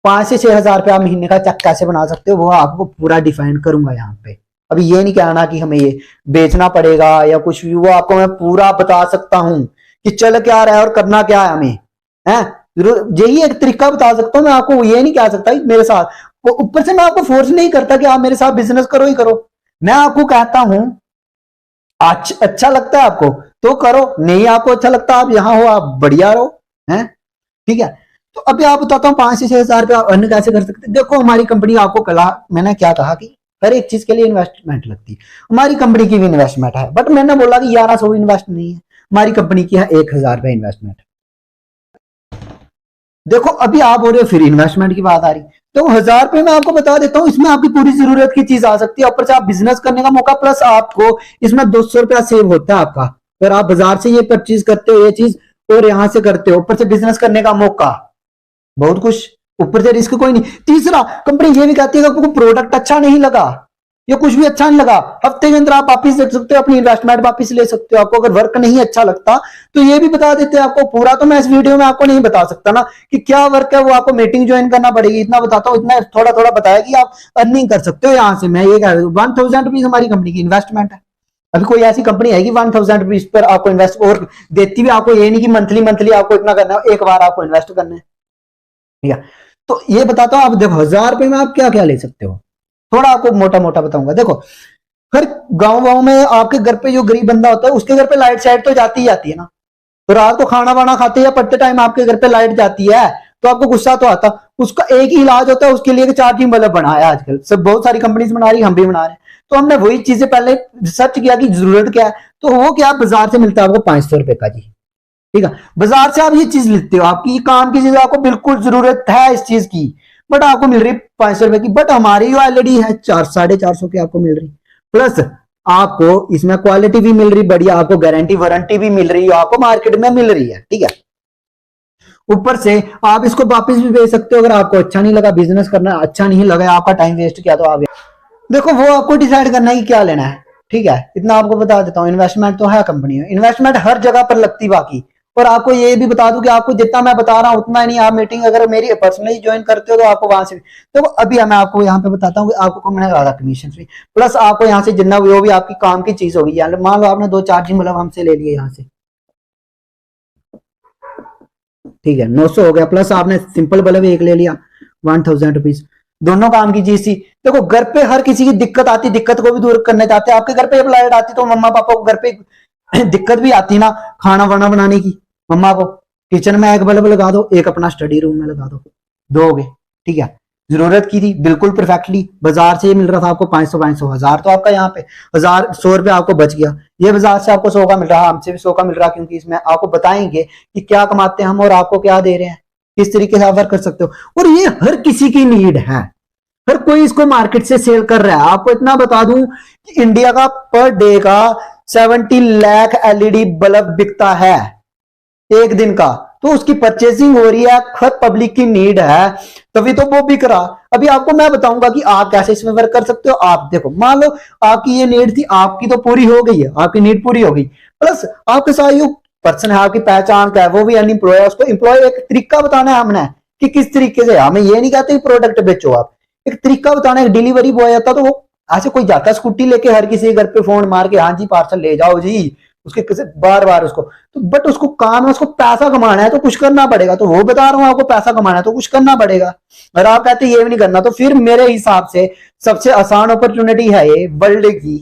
Speaker 1: 5 से 6 हजार रुपया महीने का चेक कैसे बना सकते हो, वो आपको पूरा डिफाइन करूंगा यहाँ पे। अभी ये नहीं कहना कि हमें ये बेचना पड़ेगा या कुछ भी, वो आपको मैं पूरा बता सकता हूं कि चल क्या रहा है और करना क्या है हमें, है यही एक तरीका बता सकता हूं मैं आपको। ये नहीं कह सकता मेरे साथ, वो ऊपर से मैं आपको फोर्स नहीं करता कि आप मेरे साथ बिजनेस करो ही करो, मैं आपको कहता हूं अच्छा लगता है आपको तो करो, नहीं आपको अच्छा लगता आप यहां हो, आप बढ़िया रहो, है ठीक है। तो अभी आप बताता हूँ 5 से 6 हजार रुपया अर्न कैसे कर सकते हैं। देखो हमारी कंपनी आपको कला, मैंने क्या कहा कि हर एक चीज के लिए इन्वेस्टमेंट लगती है, हमारी कंपनी की भी इन्वेस्टमेंट है, बट मैंने बोला कि 1100 इन्वेस्ट नहीं है, हमारी कंपनी की है 1000 रुपया इन्वेस्टमेंट। देखो अभी आप बोल रहे हो फिर इन्वेस्टमेंट की बात आ रही, तो 1000 रुपए में आपको बता देता हूँ, इसमें आपकी पूरी जरूरत की चीज आ सकती है, ऊपर से आप बिजनेस करने का मौका, प्लस आपको इसमें 200 रुपया सेव होता है आपका, अगर आप बाजार से ये परचेज करते हो ये चीज और यहां से करते हो, ऊपर से बिजनेस करने का मौका, बहुत कुछ, ऊपर से रिस्क कोई नहीं। तीसरा, कंपनी ये भी कहती है कि आपको प्रोडक्ट अच्छा नहीं लगा या कुछ भी अच्छा नहीं लगा, हफ्ते के अंदर आप वापिस दे सकते हो, अपनी इन्वेस्टमेंट वापिस ले सकते हो। आपको अगर वर्क नहीं अच्छा लगता तो ये भी बता देते हैं आपको, पूरा तो मैं इस वीडियो में आपको नहीं बता सकता ना कि क्या वर्क है, वो आपको मीटिंग ज्वाइन करना पड़ेगी, इतना बताता हूँ, इतना थोड़ा थोड़ा बताया कि आप अर्निंग कर सकते हो यहाँ से। मैं ये कह रहा हूँ 1000 रुपीज हमारी कंपनी की इन्वेस्टमेंट है। अभी कोई ऐसी कंपनी है कि 1000 रुपीज पर आपको इन्वेस्ट और देती भी, आपको ये नहीं कि मंथली मंथली आपको इतना करना है, एक बार आपको इन्वेस्ट करना है, ठीक है। तो ये बताता हूं, आप देखो 1000 रुपए में आप क्या क्या ले सकते हो, थोड़ा आपको मोटा मोटा बताऊंगा। देखो हर गांव में आपके घर पे जो गरीब बंदा होता है उसके घर पे लाइट शाइट तो जाती ही जाती है ना, तो रात को खाना वाना खाते या पढ़ते टाइम आपके घर पे लाइट जाती है तो आपको गुस्सा तो आता, उसका एक ही इलाज होता है, उसके लिए चार्जिंग बल्ब बनाया आजकल सब, बहुत सारी कंपनीज बना रही, हम भी बना रहे हैं। तो हमने वही चीजें पहले सर्च किया कि जरूरत क्या है, तो वो क्या बाजार से मिलता है आपको 500 रुपए का जी, ठीक है। बाजार से आप ये चीज लेते हो, आपकी काम की चीज, आपको बिल्कुल जरूरत है इस चीज की, बट आपको मिल रही 500 रुपए की, बट हमारी जो एलईडी है 400-450 की आपको मिल रही, प्लस आपको इसमें क्वालिटी भी मिल रही बढ़िया, आपको गारंटी वारंटी भी मिल रही है, आपको मार्केट में मिल रही है, ठीक है। ऊपर से आप इसको वापस भी बेच सकते हो, अगर आपको अच्छा नहीं लगा, बिजनेस करना अच्छा नहीं लगा, आपका टाइम वेस्ट किया तो आप देखो वो आपको डिसाइड करना है कि क्या लेना है, ठीक है। इतना आपको बता देता हूँ, इन्वेस्टमेंट तो है कंपनी में, इन्वेस्टमेंट हर जगह पर लगती बाकी, और आपको ये भी बता दूं कि आपको जितना मैं बता रहा हूं उतना ही नहीं, आप मीटिंग अगर मेरी पर्सनली ज्वाइन करते हो तो आपको वहां से, तो अभी मैं आपको यहाँ पे बताता हूँ कि आपको मैंने कहा था कमीशन फ्री, प्लस आपको यहाँ से जितना वो भी आपकी काम की चीज होगी, मान लो आपने 2 चार्जिंग बल्ब हमसे ले लिए यहाँ से, ठीक है 900 हो गया, प्लस आपने सिंपल बल्ब एक ले लिया 1000 रुपीज, दोनों काम की चीज थी। देखो घर पे हर किसी की दिक्कत आती, दिक्कत को भी दूर करने चाहते हैं, आपके घर पे जब लाइट आती तो मम्मा पापा को घर पे दिक्कत भी आती ना खाना वाना बनाने की, मम्मा को किचन में एक बल्ब लगा दो, एक अपना स्टडी रूम में लगा दो, दो हो गए, ठीक है। जरूरत की थी बिल्कुल परफेक्टली, बाजार से ये मिल रहा था आपको 500 1000, तो आपका यहाँ पे 100 रुपया आपको बच गया, ये बाजार से आपको 100 का मिल रहा, हमसे भी 100 का मिल रहा, क्योंकि इसमें आपको बताएंगे कि क्या कमाते हैं हम और आपको क्या दे रहे हैं, किस तरीके से आप वर्क कर सकते हो। और ये हर किसी की नीड है, हर कोई इसको मार्केट से सेल कर रहा है। आपको इतना बता दूं कि इंडिया का पर डे का 70 लाख एलईडी बल्ब बिकता है एक दिन का, तो उसकी परचेसिंग हो रही है, हर पब्लिक की नीड है, तभी तो वो बिक रहा। अभी आपको मैं बताऊंगा कि आप कैसे इसमें वर्क कर सकते हो। आप देखो मान लो आपकी ये नीड थी, आपकी तो पूरी हो गई है, आपकी नीड पूरी हो गई, प्लस आपके साथ पर्सन है, आपकी पहचान का है, वो भी अनएम्प्लॉय है, उसको एम्प्लॉय एक तरीका बताना है हमने कि किस तरीके से। हमें ये नहीं कहते प्रोडक्ट बेचो आप, एक तरीका बताना है। डिलीवरी बॉय आता तो वो ऐसे कोई जाता स्कूटी लेके हर किसी के घर पे फोन मार के हाँ जी पार्सल ले जाओ जी, उसके किसी बार बार उसको तो, बट उसको काम है, उसको पैसा कमाना है तो कुछ करना पड़ेगा। तो वो बता रहा हूँ आपको, पैसा कमाना है तो कुछ करना पड़ेगा। अगर आप कहते ये भी नहीं करना, तो फिर मेरे हिसाब से सबसे आसान अपॉर्चुनिटी है ये वर्ल्ड की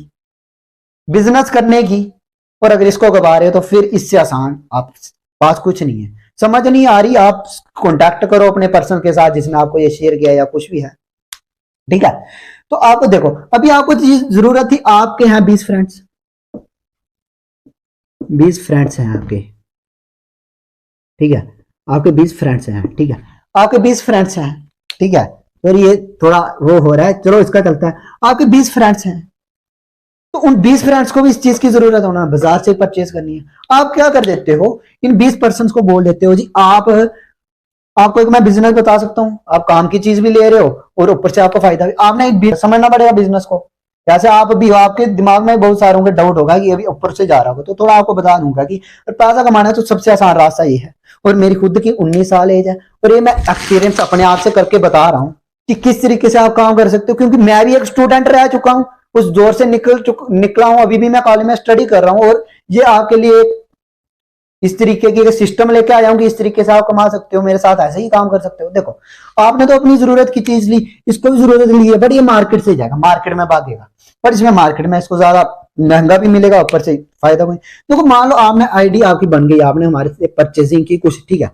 Speaker 1: बिजनेस करने की। और अगर इसको गवा रहे हो तो फिर इससे आसान आप पास कुछ नहीं है। समझ नहीं आ रही, आप कांटेक्ट करो अपने पर्सन के साथ जिसने आपको ये शेयर किया या कुछ भी है, ठीक है। तो आपको देखो, अभी आपको जरूरत थी, आपके यहाँ 20 फ्रेंड्स, 20 फ्रेंड्स हैं आपके, ठीक है। आपके 20 फ्रेंड्स हैं, ठीक है। आपके 20 फ्रेंड्स हैं, ठीक है। फिर ये थोड़ा वो हो रहा है, चलो इसका चलता है। आपके 20 फ्रेंड्स हैं, तो उन 20 फ्रेंड्स को भी इस चीज की जरूरत होना, बाजार से परचेज करनी है। आप क्या कर देते हो, इन 20 पर्सन को बोल देते हो जी आपको एक मैं बिजनेस बता सकता हूं, आप काम की चीज भी ले रहे हो और ऊपर से आपको फायदा भी। आपने एक समझना पड़ेगा बिजनेस को। जैसे आप भी आपके दिमाग में बहुत सारों के डाउट होगा कि अभी ऊपर से जा रहा होगा, तो थोड़ा आपको बता दूंगा कि पैसा कमाना है तो सबसे आसान रास्ता ये है। और मेरी खुद की 19 साल एज है और ये मैं एक्सपीरियंस अपने आप से करके बता रहा हूँ कि किस तरीके से आप काम कर सकते हो, क्योंकि मैं भी एक स्टूडेंट रह चुका हूँ, उस दौर से निकला हूं। अभी भी मैं कॉलेज में स्टडी कर रहा हूं और ये आपके लिए इस तरीके की सिस्टम लेके आया हूं कि इस तरीके से आप कमा सकते हो, मेरे साथ ऐसे ही काम कर सकते हो। देखो आपने तो अपनी जरूरत की चीज ली, इसको भी जरूरत ली है, बट ये मार्केट से जाएगा, मार्केट में भागेगा, पर इसमें मार्केट में इसको ज्यादा महंगा भी मिलेगा, ऊपर से फायदा भी। देखो मान लो आपने आईडी आपकी बन गई, आपने हमारे से परचेसिंग की कुछ, ठीक है।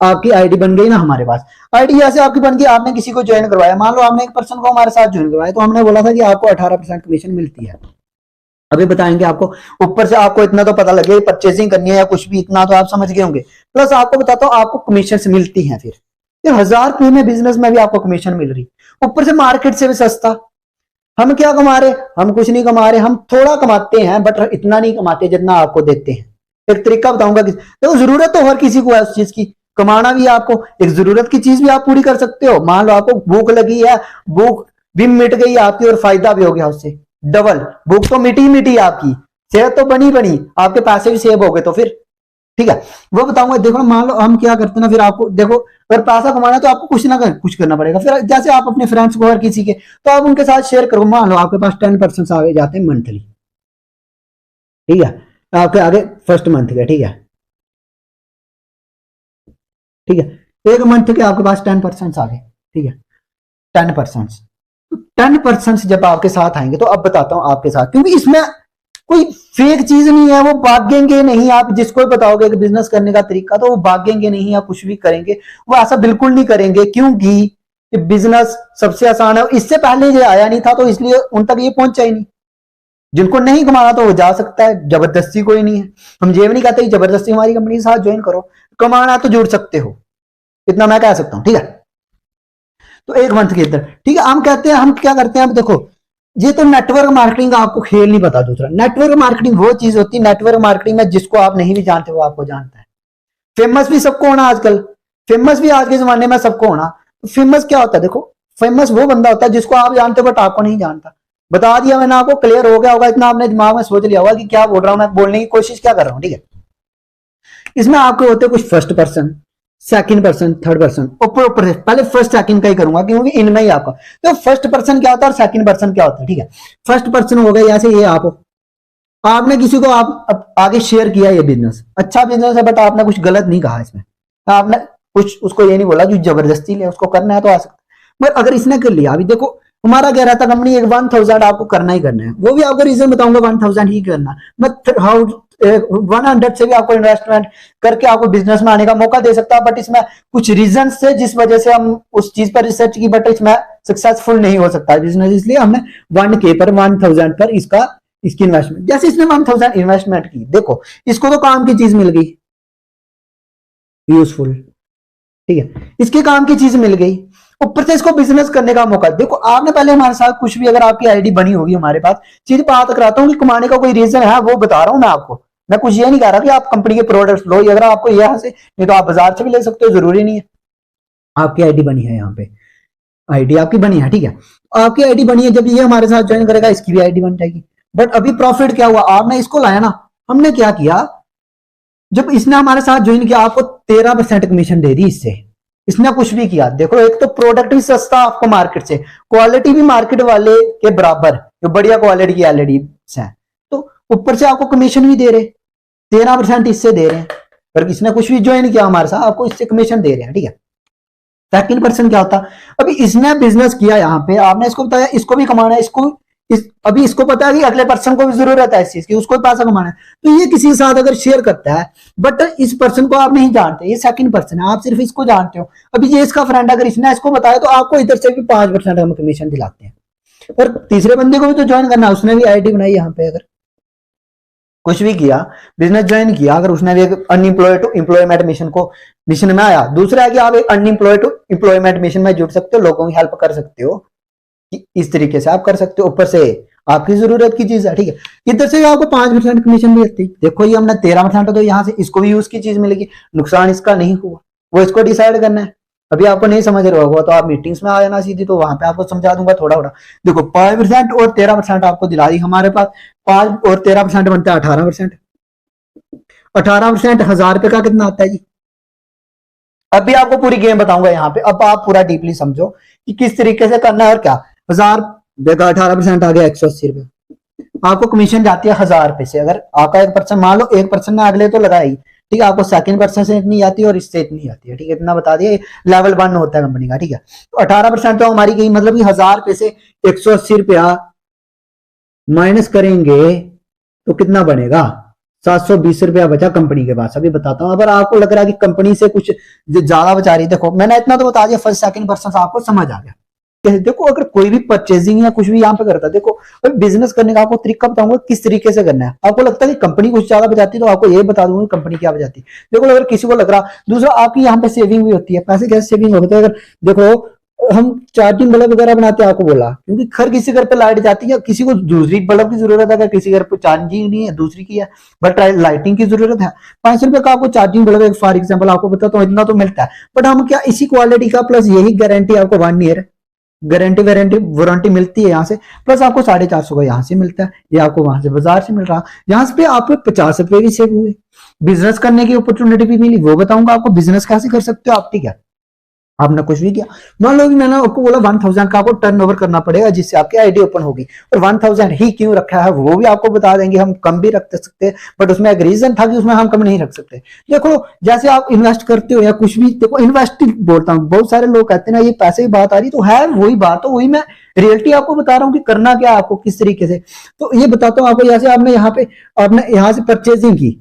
Speaker 1: आपकी आईडी बन गई ना हमारे पास, आईडी जैसे आपकी बन गई, आपने किसी को ज्वाइन करवाया, मान लो आपने एक पर्सन को हमारे साथ ज्वाइन करवाया, तो हमने बोला था कि आपको 18% कमीशन मिलती है। अभी बताएंगे आपको, ऊपर से आपको इतना तो पता लगे परचेसिंग करनी है या कुछ भी, इतना तो आप समझ गए होंगे। प्लस आपको बताता हूँ आपको कमीशन मिलती है, फिर 1000 में बिजनेस में भी आपको कमीशन मिल रही, ऊपर से मार्केट से भी सस्ता। हम क्या कमा रहे, हम कुछ नहीं कमा रहे, हम थोड़ा कमाते हैं बट इतना नहीं कमाते जितना आपको देते हैं। एक तरीका बताऊंगा कि देखो जरूरत तो हर किसी को है उस चीज की, कमाना भी आपको, एक जरूरत की चीज भी आप पूरी कर सकते हो। मान लो आपको भूख लगी है, भूख भी मिट गई आपकी और फायदा भी हो गया उससे डबल। भूख तो मिटी मिटी आपकी, सेहत तो बनी बनी, आपके पैसे भी सेव हो गए, तो फिर ठीक है वो बताऊंगा। देखो मान लो हम क्या करते हैं ना, फिर आपको देखो अगर पैसा कमाना तो आपको कुछ ना कुछ करना पड़ेगा। फिर जैसे आप अपने फ्रेंड्स को हर किसी के, तो आप उनके साथ शेयर करो। मान लो आपके पास 10% आगे जाते हैं मंथली, ठीक है, आपके आगे फर्स्ट मंथ के, ठीक है, ठीक है, एक मंथ के आपके पास 10% आ गए, ठीक है, 10%। 10% जब आपके साथ आएंगे, तो अब बताता हूं आपके साथ, क्योंकि इसमें कोई फेक चीज नहीं है, वो भागेंगे नहीं। आप जिसको बताओगे कि बिजनेस करने का तरीका, तो वो भागेंगे नहीं या कुछ भी करेंगे, वो ऐसा बिल्कुल नहीं करेंगे, क्योंकि बिजनेस सबसे आसान है। इससे पहले ये आया नहीं था तो इसलिए उन तक ये पहुंचा ही नहीं। जिनको नहीं कमाना तो वो जा सकता है, जबरदस्ती कोई नहीं है। हम ये भी नहीं कहते जबरदस्ती हमारी कंपनी के साथ ज्वाइन करो, कमाना तो जुड़ सकते हो, इतना मैं कह सकता हूं, ठीक है। तो एक मंथ के अंदर, ठीक है, हम कहते हैं, हम क्या करते हैं, अब देखो ये तो नेटवर्क मार्केटिंग का आपको खेल नहीं पता। दूसरा नेटवर्क मार्केटिंग वो चीज होती है, नेटवर्क मार्केटिंग में जिसको आप नहीं भी जानते वो आपको जानता है। फेमस भी सबको होना आजकल, फेमस भी आज के जमाने में सबको होना। तो फेमस क्या होता है, देखो फेमस वो बंदा होता है जिसको आप जानते हो बट आपको नहीं जानता। बता दिया मैंने आपको, क्लियर हो गया होगा, इतना आपने दिमाग में सोच लिया होगा कि क्या बोल रहा हूं मैं, बोलने की कोशिश क्या कर रहा हूं, ठीक है। इसमें आपके होते कुछ first person, second person, third person, ऊपर ऊपर से पहले फर्स्ट सेकंड का ही करूंगा क्योंकि इनमें ही आपका। तो फर्स्ट पर्सन क्या होता है और सेकंड पर्सन क्या होता है, ठीक है। फर्स्ट पर्सन हो गया जैसे ये आप हो, आपने किसी को आप आगे शेयर किया ये बिजनेस, अच्छा बिजनेस है बट आपने कुछ गलत नहीं कहा इसमें, आपने कुछ उसको ये नहीं बोला कि जबरदस्ती ले, उसको करना है तो आ सकता। मगर अगर इसने कर लिया, अभी देखो हमारा क्या रहता कंपनी एक 1000 आपको करना ही करना है, वो भी आपको रीजन बताऊंगा 1000 ही करना, बट हाउ 100 से भी आपको इन्वेस्टमेंट करके आपको बिजनेस में आने का मौका दे सकता है। बट इसमें कुछ रीजन से जिस वजह से हम उस चीज पर रिसर्च की, बट इसमें सक्सेसफुल नहीं हो सकता है बिजनेस, इसलिए हमने 1K पर 1000 पर इसकी इन्वेस्टमेंट। जैसे इसने 1000 इन्वेस्टमेंट की, देखो इसको तो काम की चीज मिल गई, यूजफुल, ठीक है, इसके काम की चीज मिल गई, ऊपर से इसको बिजनेस करने का मौका। देखो आपने पहले हमारे साथ कुछ भी, अगर आपकी आईडी बनी होगी हमारे पास, चीज बात कराता हूँ कि कमाने का कोई रीजन है वो बता रहा हूँ मैं आपको। मैं कुछ ये नहीं कह रहा कि आप कंपनी के प्रोडक्ट्स लो, अगर आपको यहाँ से, नहीं तो आप बाजार से भी ले सकते हो, जरूरी नहीं है। आपकी आईडी बनी है, यहाँ पे आईडी आपकी बनी है, ठीक है, आपकी आईडी बनी है, जब ये हमारे साथ ज्वाइन करेगा इसकी भी आईडी बन जाएगी। बट अभी प्रॉफिट क्या हुआ, आपने इसको लाया ना, हमने क्या किया, जब इसने हमारे साथ ज्वाइन किया, आपको 13% कमीशन दे दी इससे। इसने कुछ भी किया, देखो एक तो प्रोडक्ट भी सस्ता आपको मार्केट से, क्वालिटी भी मार्केट वाले के बराबर, जो बढ़िया क्वालिटी की एलईडी है, तो ऊपर से आपको कमीशन भी दे रहे, 13% इससे दे रहे हैं। पर इसने कुछ भी ज्वाइन किया हमारे साथ, आपको इससे कमीशन दे रहे हैं, ठीक है। सेकंड पर्सन क्या होता, अभी इसने बिजनेस किया, यहाँ पे आपने इसको बताया इसको भी कमाना है, अभी इसको पता है कि अगले पर्सन को भी जरूरत है इस चीज की, उसको पैसा कमाना है, तो ये किसी के साथ अगर शेयर करता है, बट इस पर्सन को आप नहीं जानते, ये सेकंड पर्सन है, आप सिर्फ इसको जानते हो। अभी ये इसका फ्रेंड, अगर इसने इसको बताया तो आपको इधर से भी 5% हम कमीशन दिलाते हैं। और तीसरे बंदे को भी तो ज्वाइन करना है, उसने भी आईडी बनाई यहाँ पे, अगर कुछ भी किया, बिजनेस ज्वाइन किया, अगर उसने भी एक अनएम्प्लॉयड टू एम्प्लॉयमेंट मिशन में आया। दूसरा है कि आप एक अनएम्प्लॉयड टू एम्प्लॉयमेंट मिशन में जुड़ सकते हो, लोगों की हेल्प कर सकते हो, कि इस तरीके से आप कर सकते हो, ऊपर से आपकी जरूरत की चीज है, ठीक है। इधर से आपको 5% कमीशन भी आती है। देखो ये हमने 13%, तो यहाँ से इसको भी यूज की चीज मिलेगी, नुकसान इसका नहीं हुआ, वो इसको डिसाइड करना है। अभी आपको नहीं समझ रहा होगा तो आप मीटिंग्स में आ जाना सीधी, तो वहां पे आपको समझा दूंगा थोड़ा थोड़ा। देखो 5% और 13% आपको दिला दी, हमारे पास 5 और 13% बनता है 18%। 18% 1000 रुपए का कितना आता है जी। अभी आपको पूरी गेम बताऊंगा यहाँ पे, अब आप पूरा डीपली समझो कि किस तरीके से करना है और क्या। 1000 देखा 18% आ गया 180 रुपए, आपको कमीशन जाती है 1000 रुपए से। अगर आपका एक पर्सन, मान लो एक पर्सन ने अगले तो लगाई, ठीक है, आपको सेकंड पर्सन से इतनी आती है और इससे इतनी आती है, ठीक है, इतना बता दिया, लेवल 1 होता है कंपनी का, ठीक है। तो 18% तो हमारी गई, मतलब कि 1000 रुपए से 180 रुपया माइनस करेंगे तो कितना बनेगा, 720 रुपया बचा कंपनी के पास। अभी बताता हूं, अगर आपको लग रहा है कि कंपनी से कुछ ज्यादा बचा रही है, देखो मैंने इतना तो बता दिया, फर्स्ट सेकंड पर्सन आपको समझ आ गया। देखो अगर कोई भी परचेजिंग या कुछ भी यहाँ पे करता है, देखो बिजनेस करने का आपको तरीका बताऊंगा किस तरीके से करना है। आपको लगता है कि कंपनी कुछ ज्यादा बचाती है, तो आपको ये बता दूंगा कंपनी क्या बचाती है। देखो अगर किसी को लग रहा, दूसरा आपकी यहाँ पे सेविंग भी होती है, पैसे कैसे सेविंग होते हैं। अगर देखो हम चार्जिंग बल्ब वगैरह बनाते हैं, आपको बोला, क्योंकि हर किसी घर पे लाइट जाती है, किसी को दूसरी बल्ब की जरूरत है, अगर किसी घर पे चार्जिंग नहीं है दूसरी की है, बट लाइटिंग की जरूरत है। 500 रुपए का आपको चार्जिंग बल्ब, फॉर एग्जाम्पल आपको बताता हूँ, इतना तो मिलता है, बट हम क्या इसी क्वालिटी का, प्लस यही गारंटी आपको 1 ईयर गारंटी वारंटी मिलती है यहाँ से, प्लस आपको 450 का यहाँ से मिलता है, ये आपको वहां से बाजार से मिल रहा, यहाँ पे आपको 50 रुपए भी सेव हुए, बिजनेस करने की अपॉर्चुनिटी भी मिली। वो बताऊंगा आपको बिजनेस कैसे कर सकते हो आप, ठीक है। आपने कुछ भी किया, मान लो कि मैंने आपको बोला 1000 का आपको टर्नओवर करना पड़ेगा, जिससे आपकी आईडी ओपन होगी, और 1000 ही क्यों रखा है वो भी आपको बता देंगे। हम कम भी रख सकते हैं, बट उसमें एक रीजन था कि उसमें हम कम नहीं रख सकते। देखो जैसे आप इन्वेस्ट करते हो या कुछ भी, देखो इन्वेस्ट बोलता हूँ, बहुत सारे लोग कहते हैं ना ये पैसे की बात आ रही, तो है वही बात, तो वही मैं रियलिटी आपको बता रहा हूँ कि करना क्या है आपको, किस तरीके से। तो ये बताता हूँ आपको, जैसे आपने यहाँ से परचेजिंग की,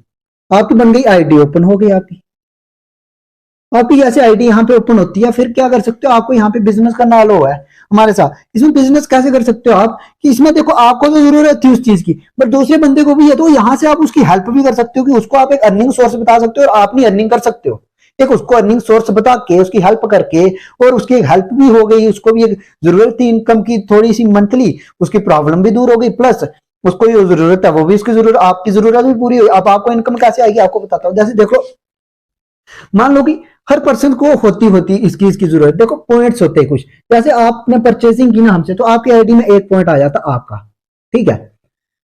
Speaker 1: आपकी बन गई आईडी, ओपन हो गई आपकी ऐसे आईडी यहाँ पे ओपन होती है। फिर क्या कर सकते हो, आपको यहाँ पे बिजनेस करना अलो है हमारे साथ। इसमें बिजनेस कैसे कर सकते हो आप, कि इसमें देखो आपको तो जरूरत थी उस चीज की, बट दूसरे बंदे को भी है, तो यहाँ से आप उसकी हेल्प भी कर सकते हो, कि उसको आप एक अर्निंग सोर्स बता सकते हो और आप नहीं अर्निंग कर सकते हो। एक उसको अर्निंग सोर्स बता के उसकी हेल्प करके, और उसकी एक हेल्प भी हो गई, उसको भी एक जरूरत थी इनकम की थोड़ी सी मंथली, उसकी प्रॉब्लम भी दूर हो गई, प्लस उसको जो जरूरत है वो भी उसकी जरूरत, आपकी जरूरत भी पूरी हुई। अब आपको इनकम कैसे आएगी आपको बताता हूँ। जैसे देखो मान लो कि हर पर्सन को होती इसकी जरूरत, देखो पॉइंट्स होते हैं कुछ, जैसे आपने परचेसिंग की ना हमसे, तो आपकी आईडी में 1 पॉइंट आ जाता आपका, ठीक है।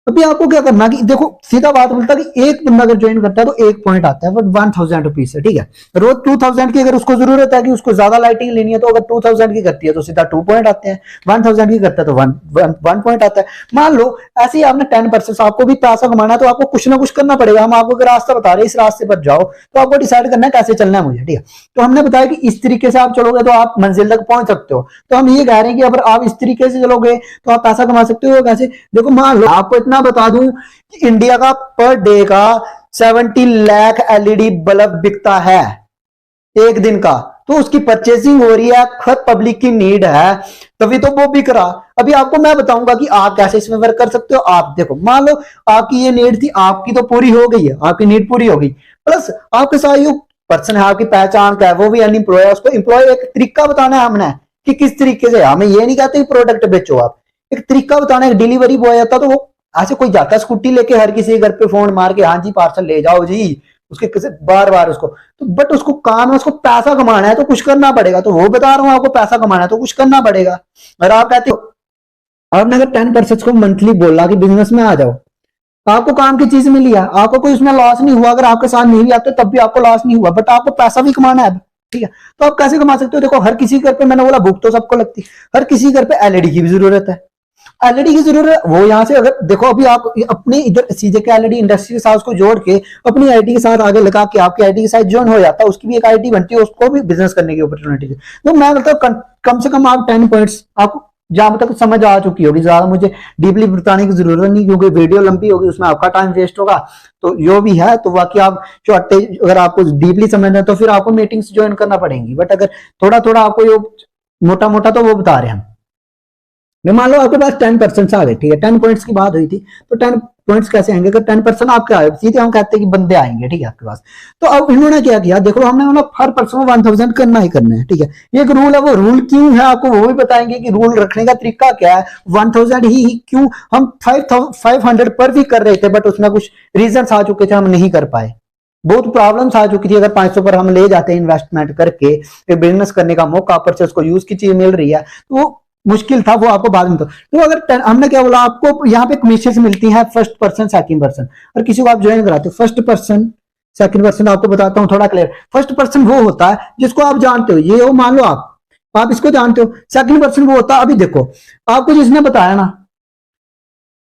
Speaker 1: अभी आपको क्या करना कि देखो सीधा बात बोलता कि एक बंदा अगर ज्वाइन करता है तो 1 पॉइंट आता है, बट 1000 रुपीज है, ठीक है। रोज 2000 की अगर उसको जरूरत है कि उसको ज्यादा लाइटिंग लेनी है, तो अगर 2000 की करती है तो सीधा 2 पॉइंट आते हैं, 1000 की करता है तो 1 पॉइंट आता है। मान लो ऐसे ही आपने 10%, आपको भी पैसा कमाना है, तो आपको कुछ ना कुछ करना पड़ेगा। हम आपको रास्ता बता रहे हैं, इस रास्ते पर जाओ, तो आपको डिसाइड करना है कैसे चलना है मुझे, ठीक है। तो हमने बताया कि इस तरीके से आप चलोगे तो आप मंजिल तक पहुंच सकते हो। तो हम ये कह रहे हैं कि अगर आप इस तरीके से चलोगे तो आप पैसा कमा सकते हो। कैसे, देखो मान लो आपको इतना बता दूं, इंडिया का पर डे का 70 लाख एलईडी बल्ब बिकता है एक दिन का, तो उसकी परचेसिंग हो रही है, हर पब्लिक की नीड है, तभी तो वो बिक रहा। अभी आपको मैं बताऊंगा कि आप कैसे इसमें वर्क कर सकते हो। आप देखो मान लो आपकी ये नीड थी, आपकी तो पूरी हो गई है, आपकी नीड पूरी हो गई, प्लस आपके साथ जो पर्सन है आपकी पहचान का है वो भी अनएम्प्लॉय है, उसको एम्प्लॉय एक तरीका बताना है हमने कि किस तरीके से। हमें ये नहीं कहते प्रोडक्ट बेचो, आप एक तरीका बताना है। डिलीवरी बॉय आता तो वो ऐसे कोई जाता है स्कूटी लेके हर किसी के घर पे फोन मार के, हाँ जी पार्सल ले जाओ जी, उसके किसी बार बार उसको, तो बट उसको काम है, उसको पैसा कमाना है तो कुछ करना पड़ेगा। तो वो बता रहा हूं आपको, पैसा कमाना है तो कुछ करना पड़ेगा। और आप कहते हो, आपने अगर 10% को मंथली बोला कि बिजनेस में आ जाओ, आपको काम की चीज मिली है, आपको कोई उसमें लॉस नहीं हुआ, अगर आपके साथ नहीं भी आते तब भी आपको लॉस नहीं हुआ, बट आपको पैसा भी कमाना है। ठीक है, तो आप कैसे कमा सकते हो? देखो हर किसी घर पे, मैंने बोला भूख तो सबको लगती है, हर किसी घर पे एलईडी की भी जरूरत है। एलईडी की जरूरत है, वो यहाँ से अगर देखो अभी आप अपने इधर सीजे के एलईडी इंडस्ट्री के साथ उसको जोड़ के अपनी आईटी के साथ आगे लगा के आपकी आईटी के साथ ज्वाइन हो जाता है, उसकी भी एक आईटी बनती है, उसको भी बिजनेस करने की अपॉर्चुनिटी। तो मैं मतलब कम से कम आप 10 पॉइंट्स आपको जहां तक समझ आ चुकी होगी, ज्यादा मुझे डीपली बताने की जरूरत नहीं, क्योंकि वीडियो लंबी होगी, उसमें आपका टाइम वेस्ट होगा। तो जो भी है तो बाकी आप छोटे, अगर आपको डीपली समझना है तो फिर आपको मीटिंग्स ज्वाइन करना पड़ेंगी, बट अगर थोड़ा थोड़ा आपको ये मोटा मोटा तो वो बता रहे हैं हम। मान लो आपके पास 10% आ गए, ठीक है, 10 पॉइंट्स की बात हुई थी, तो 10 पॉइंट्स कैसे आएंगे? अगर 10% आपके आए, सीधे हम कहते हैं कि बंदे आएंगे, ठीक है, आपके पास। तो अब इन्होंने क्या किया, देखो हमने मतलब हर पर्सन 1000 करना ही करना है, ठीक है। ये एक रूल है, वो रूल क्यों है आपको वो भी बताएंगे कि रूल रखने का तरीका क्या है। 1000 ही क्यों, हम 500 पर भी कर रहे थे, बट उसमें कुछ रीजन आ चुके थे, हम नहीं कर पाए, बहुत प्रॉब्लम्स आ चुकी थी। अगर 500 पर हम ले जाते हैं इन्वेस्टमेंट करके, बिजनेस करने का मौका, परचेस को यूज की चीज मिल रही है, तो वो मुश्किल था, वो आपको बाद में। तो अगर हमने क्या बोला, आपको यहाँ पे कमीशन मिलती है फर्स्ट पर्सन सेकंड पर्सन, और किसी को आप ज्वाइन कराते हो फर्स्ट पर्सन सेकंड पर्सन, आपको बताता हूँ थोड़ा क्लियर। फर्स्ट पर्सन वो होता है जिसको आप जानते हो, ये हो मान लो आप इसको जानते हो। सेकंड पर्सन वो होता है, अभी देखो आपको जिसने बताया ना,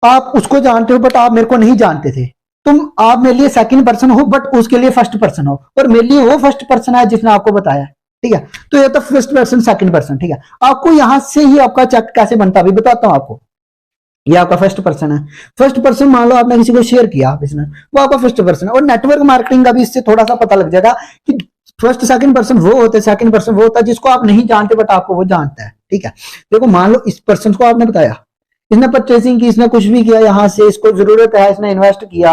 Speaker 1: आप उसको जानते हो बट आप मेरे को नहीं जानते थे, तुम आप मेरे लिए सेकंड पर्सन हो बट उसके लिए फर्स्ट पर्सन हो, और मेरे लिए वो फर्स्ट पर्सन है जिसने आपको बताया, ठीक है। तो ये तो फर्स्ट पर्सन सेकंड पर्सन, ठीक है। आपको यहां से ही आपका चेक कैसे बनता है अभी बताता हूं आपको। ये आपका फर्स्ट पर्सन है। फर्स्ट पर्सन मान लो आपने किसी को शेयर किया बिजनेस, वो आपका फर्स्ट पर्सन है। और नेटवर्क मार्केटिंग का भी इससे थोड़ा सा पता लग जाएगा कि फर्स्ट सेकंड पर्सन वो होते हैं, सेकंड पर्सन वो होता है जिसको आप नहीं जानते बट आपको वो जानता है, ठीक है। देखो मान लो इस पर्सन को आपने बताया, इसने परचेसिंग की, इसने कुछ भी किया, यहां से इसको जरूरत है, इसने इन्वेस्ट किया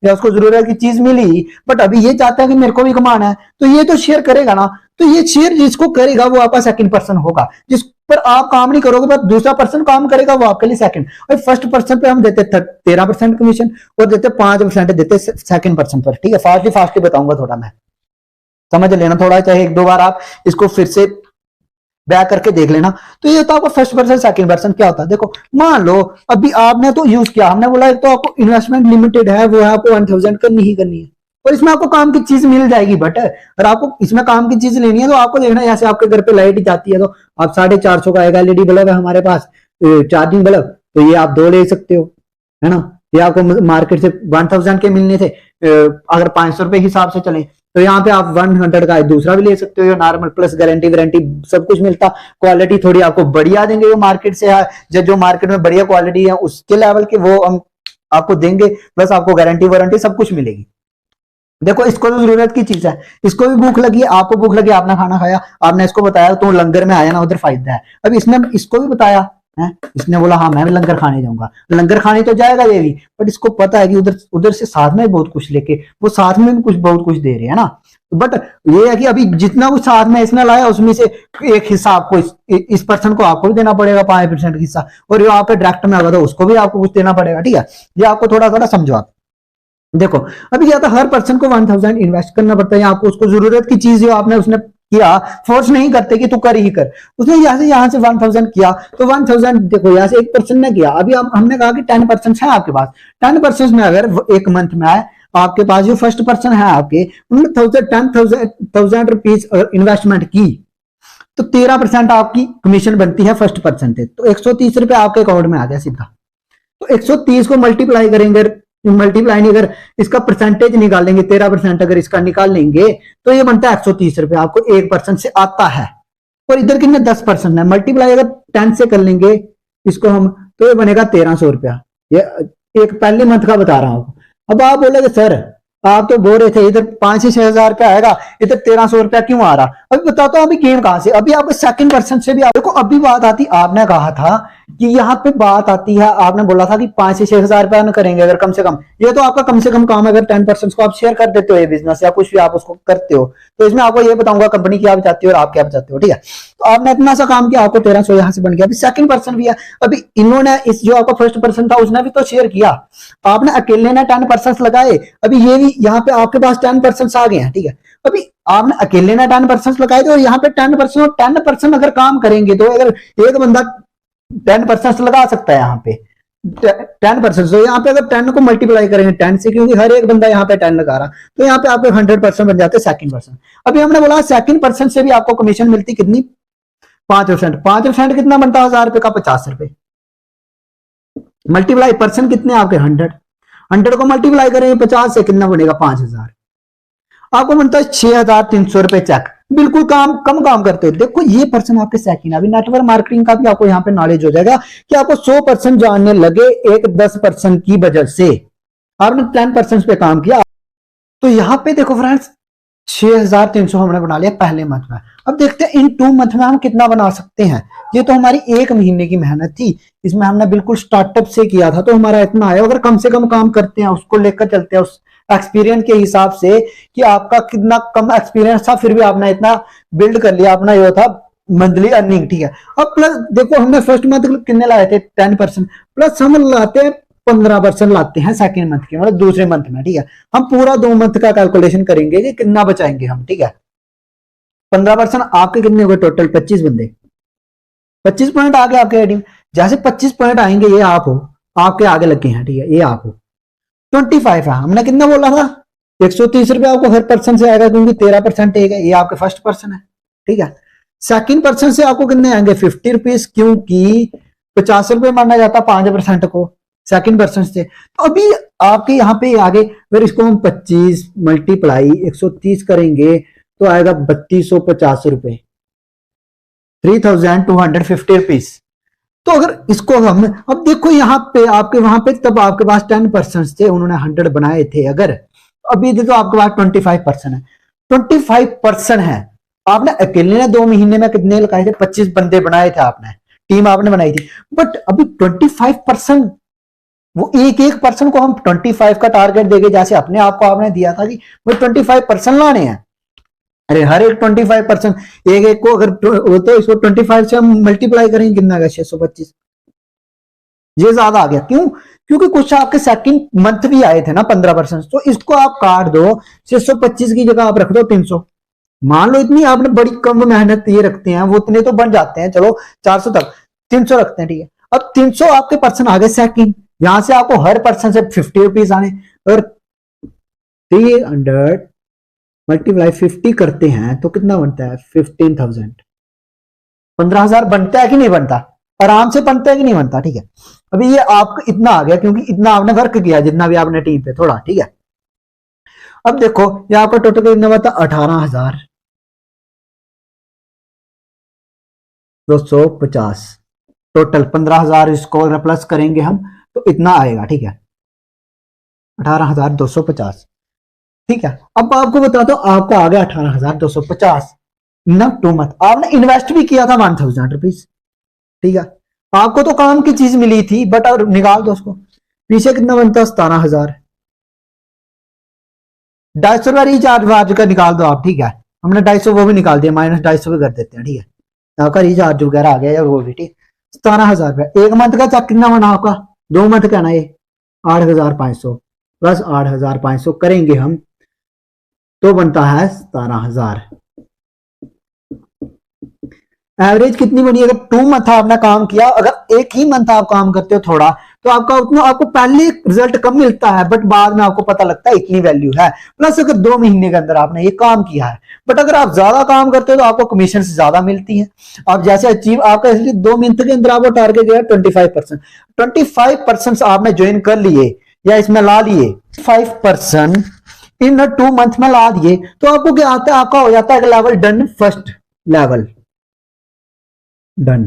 Speaker 1: या उसको जरूरत की चीज मिली, बट अभी ये चाहता है कि मेरे को भी कमाना है, तो ये तो शेयर करेगा ना। तो ये शेयर जिसको करेगा वो आपका सेकंड पर्सन होगा, जिस पर आप काम नहीं करोगे बट दूसरा पर्सन काम करेगा, वो आपके लिए सेकंड। और फर्स्ट पर्सन पे हम देते 13% कमीशन और देते 5% देते सेकंड पर्सन पर, ठीक है। फास्टली बताऊंगा थोड़ा, मैं समझ लेना थोड़ा, चाहे एक दो बार आप इसको फिर से बैक करके देख लेना। तो ये तो आपको फर्स्ट पर्सन सेकंड पर्सन क्या होता है, देखो मान लो अभी आपने तो यूज किया, हमने बोला एक तो आपको इन्वेस्टमेंट लिमिटेड है, वो है आपको 1000 करनी ही करनी है, और इसमें आपको काम की चीज मिल जाएगी। बट अगर आपको इसमें काम की चीज लेनी है तो आपको देखना, जैसे आपके घर पे लाइट जाती है तो आप 450 का एक एलईडी बल्ब है हमारे पास, चार्जिंग बल्ब, तो ये आप 2 ले सकते हो, है ना। ये आपको मार्केट से 1000 के मिलने थे, अगर 500 रुपए हिसाब से चले तो यहाँ पे आप 100 का दूसरा भी ले सकते हो, नॉर्मल प्लस गारंटी वारंटी सब कुछ मिलता। क्वालिटी थोड़ी आपको बढ़िया देंगे, वो मार्केट से है, जो मार्केट में बढ़िया क्वालिटी है उसके लेवल के वो हम आपको देंगे, प्लस आपको गारंटी वारंटी सब कुछ मिलेगी। देखो इसको तो जरूरत की चीज है, इसको भी भूख लगी, आपको भूख लगी, आपने खाना खाया, आपने इसको बताया तो लंगर में आया ना, उधर फायदा है। अब इसने इसको भी बताया है, इसने बोला हाँ मैं भी लंगर खाने जाऊंगा, लंगर खाने तो जाएगा ये भी, बट इसको पता है कि उधर उधर से साथ में बहुत कुछ लेके वो साथ में भी कुछ बहुत कुछ दे रहे हैं ना। बट ये है कि अभी जितना कुछ साथ में इसने लाया उसमें से एक हिस्सा आपको इस पर्सन को आपको भी देना पड़ेगा, 5% हिस्सा, और जो आपके डायरेक्ट में आगा तो उसको भी आपको कुछ देना पड़ेगा, ठीक है। ये आपको थोड़ा थोड़ा समझो आप। देखो अभी क्या था, हर पर्सन को 1000 इन्वेस्ट करना पड़ता है, आपको उसको जरूरत की चीज जो आपने उसने किया, फोर्स नहीं करते कि तू कर ही कर, उसने यहाँ से 1000 किया तो 1000 देखो यहाँ से एक पर्सन ने किया। अभी हमने कहा कि 10% है आपके पास, 10% में अगर एक मंथ में आए आपके पास जो फर्स्ट पर्सन है आपके, उन्होंने 10,000 रुपीज इन्वेस्टमेंट की तो 13% आपकी कमीशन बनती है फर्स्ट पर्सन से, तो 130 रुपए आपके अकाउंट में आ गया सीधा। तो 130 को मल्टीप्लाई करेंगे, मल्टीप्लाई नहीं, अगर इसका परसेंटेज निकालेंगे 13% अगर इसका निकाल लेंगे तो ये बनता है 130 रुपए आपको 1% से आता है। और इधर कितने 10% है, मल्टीप्लाई अगर 10 से कर लेंगे इसको हम तो ये बनेगा 1300 रुपया। ये एक पहले मंथ का बता रहा हूं। अब आप बोलेगे सर आप तो बोल रहे थे इधर 5 से 6,000 रुपया आएगा, इधर 1300 रुपया क्यों आ रहा। अभी बताता हूँ अभी गेम कहां से, अभी आपको सेकंड पर्सन से भी देखो अभी बात आती, आपने कहा था कि यहाँ पे बात आती है, आपने बोला था कि 5 से 6,000 रुपया न करेंगे अगर कम से कम, ये तो आपका कम से कम काम है। अगर 10% को आप शेयर कर देते हो ये बिजनेस या कुछ भी आप उसको करते हो, तो इसमें आपको ये बताऊंगा कंपनी क्या बचाती है और आप क्या बचाते हो, ठीक है। तो आपने इतना सा काम किया, आपको 1300 यहाँ से बन गया। अभी सेकंड पर्सन भी है, अभी इन्होंने इस जो आपका फर्स्ट पर्सन था उसने भी तो शेयर किया, आपने अकेले ने 10% लगाए, अभी ये भी यहाँ पे आपके पास 10% आ गए हैं, ठीक है। अभी आपने अकेले ने 10% लगाए थे और यहाँ पे 10% और 10% अगर काम करेंगे तो अगर एक बंदा 10% लगा सकता है यहाँ पे, 10%। तो यहाँ पे अगर 10 को मल्टीप्लाई करेंगे 10 से, क्योंकि हर एक बंदा यहाँ पे 10 लगा रहा, तो यहाँ पे आपके 100% बन जाते सेकंड पर्सन। अभी हमने बोला सेकंड पर्सन से भी आपको कमीशन मिलती कितनी, 5%। 5% कितना बनता है, 1000 रुपए का 50 रुपए। मल्टीप्लाई पर्सन कितने आपके 100, 100 को मल्टीप्लाई करेंगे 50 से, कितना बनेगा 5000, आपको बनता है 6300 रुपए चेक। बिल्कुल कम काम करते हो। देखो ये पर्सन आपके सेकंड। अभी नेटवर्क मार्केटिंग का भी आपको यहाँ पे नॉलेज हो जाएगा कि आपको 100% जानने लगे एक 10% की वजह से, आपने 10% पे काम किया। तो यहाँ पे देखो फ्रेंड्स 6300 हमने बना लिया पहले मंथ में। अब देखते हैं इन 2 मंथ में हम कितना बना सकते हैं। ये तो हमारी 1 महीने की मेहनत थी, इसमें हमने बिल्कुल स्टार्टअप से किया था, तो हमारा इतना आया। अगर कम से कम काम करते हैं, उसको लेकर चलते हैं उस एक्सपीरियंस के हिसाब से कि आपका कितना कम एक्सपीरियंस था, फिर भी आपने इतना बिल्ड कर लिया, अपना ये था मंथली अर्निंग, ठीक है। अब प्लस देखो हमने फर्स्ट मंथ कितने लाए थे 10%, प्लस हम लाते हैं 15% लाते हैं सेकंड मंथ के, मतलब दूसरे मंथ में, ठीक है। हम पूरा 2 मंथ का कैलकुलेशन करेंगे कि कितना बचाएंगे हम, ठीक है। 15% आपके कितने हो गए टोटल, 25 बंदे, 25 पॉइंट आ गए आपके आईडी में। जैसे 25 पॉइंट आएंगे, ये आप हो, आपके आगे लगे हैं, ठीक है, ये आप हो। 25 है, हमने कितना बोला था, 130 रुपए आपको हर पर्सन से आएगा, क्योंकि 13% है, ये आपके फर्स्ट पर्सन है, ठीक है। सेकंड पर्सन से आपको कितने आएंगे 50 रुपीज, क्योंकि 50 रुपए माना जाता 5% को सेकंड पर्सन से। तो अभी आपके यहाँ पे आगे अगर इसको हम 25 मल्टीप्लाई 130 करेंगे तो आएगा 3250 रुपए, 3250 रुपीज। तो अगर इसको हम अब देखो यहाँ पे आपके वहां पे तब आपके पास 10% थे, उन्होंने 100 बनाए थे। अगर अभी देखो आपके पास 25% है, 25% है। आपने अकेले ने 2 महीने में कितने लगाए थे, 25 बंदे बनाए थे, आपने टीम आपने बनाई थी। बट अभी 25%, वो एक पर्सन को हम 25 का टारगेट देंगे, जैसे अपने आप को आपने दिया था कि वो 25% लाने हैं। अरे हर एक 25%, एक को अगर वो तो इसको 25 से हम मल्टीप्लाई करेंगे कितना आएगा 625, ये ज्यादा आ गया। क्यों, क्योंकि कुछ आपके सेकंड मंथ भी आए थे ना 15%, तो इसको आप काट दो, 625 की जगह आप रख दो 300। मान लो इतनी आपने बड़ी कम मेहनत ये रखते हैं, वो इतने तो बन जाते हैं, चलो 400 तक, 300 रखते हैं, ठीक है। अब 300 आपके पर्सन आ गए सेकंड, यहां से आपको हर पर्सन से 50 रुपीज आने, और 300 मल्टीप्लाई 50 करते हैं तो कितना बनता है 15,000, 15,000 बनता है कि नहीं बनता, आराम से बनता है कि नहीं बनता, ठीक है। अभी ये आपको इतना आ गया क्योंकि इतना आपने वर्क किया, जितना भी आपने टीम पे थोड़ा, ठीक है। अब देखो ये आपका टोटल कितना बता 18,250 टोटल। 15,000 इसको अगर प्लस करेंगे हम तो इतना आएगा, ठीक है, 18,250, ठीक है। अब आपको बता दो आपका आ गया 18,250 ना 2 मंथ। आपने इन्वेस्ट भी किया था 1,000 रुपीज, ठीक है। आपको तो काम की चीज मिली थी, बट और निकाल दो उसको, पीछे कितना बनता 17,000, 250 रुपया रिचार्ज का निकाल दो आप, ठीक है। हमने 250 वो भी निकाल दिया, -250 भी कर देते हैं, ठीक है। आपका रिचार्ज वगैरह आ गया या वो भी, ठीक। 17,000 रुपया। 1 मंथ का चेक कितना बना आपका, 2 मंथ का ना, ये 8,500 प्लस 8,500 करेंगे हम तो बनता है 17,000। एवरेज कितनी बनी, अगर 2 मंथ आपने काम किया, अगर एक ही मंथ आप काम करते हो थोड़ा, तो आपका उतना आपको पहले रिजल्ट कम मिलता है, बट बाद में आपको पता लगता है इतनी वैल्यू है। प्लस अगर 2 महीने के अंदर आपने ये काम किया है, बट अगर आप ज्यादा काम करते हो तो आपको कमीशन से ज्यादा मिलती है। आप जैसे अचीव आपका इसलिए 2 मंथ के अंदर आपको टारगेट दिया 25%, 25% आपने ज्वाइन कर लिए या इसमें ला लिए 5% इन 2 मंथ में ला दिए, तो आपको क्या आता है, आपका हो जाता है level done, first level done,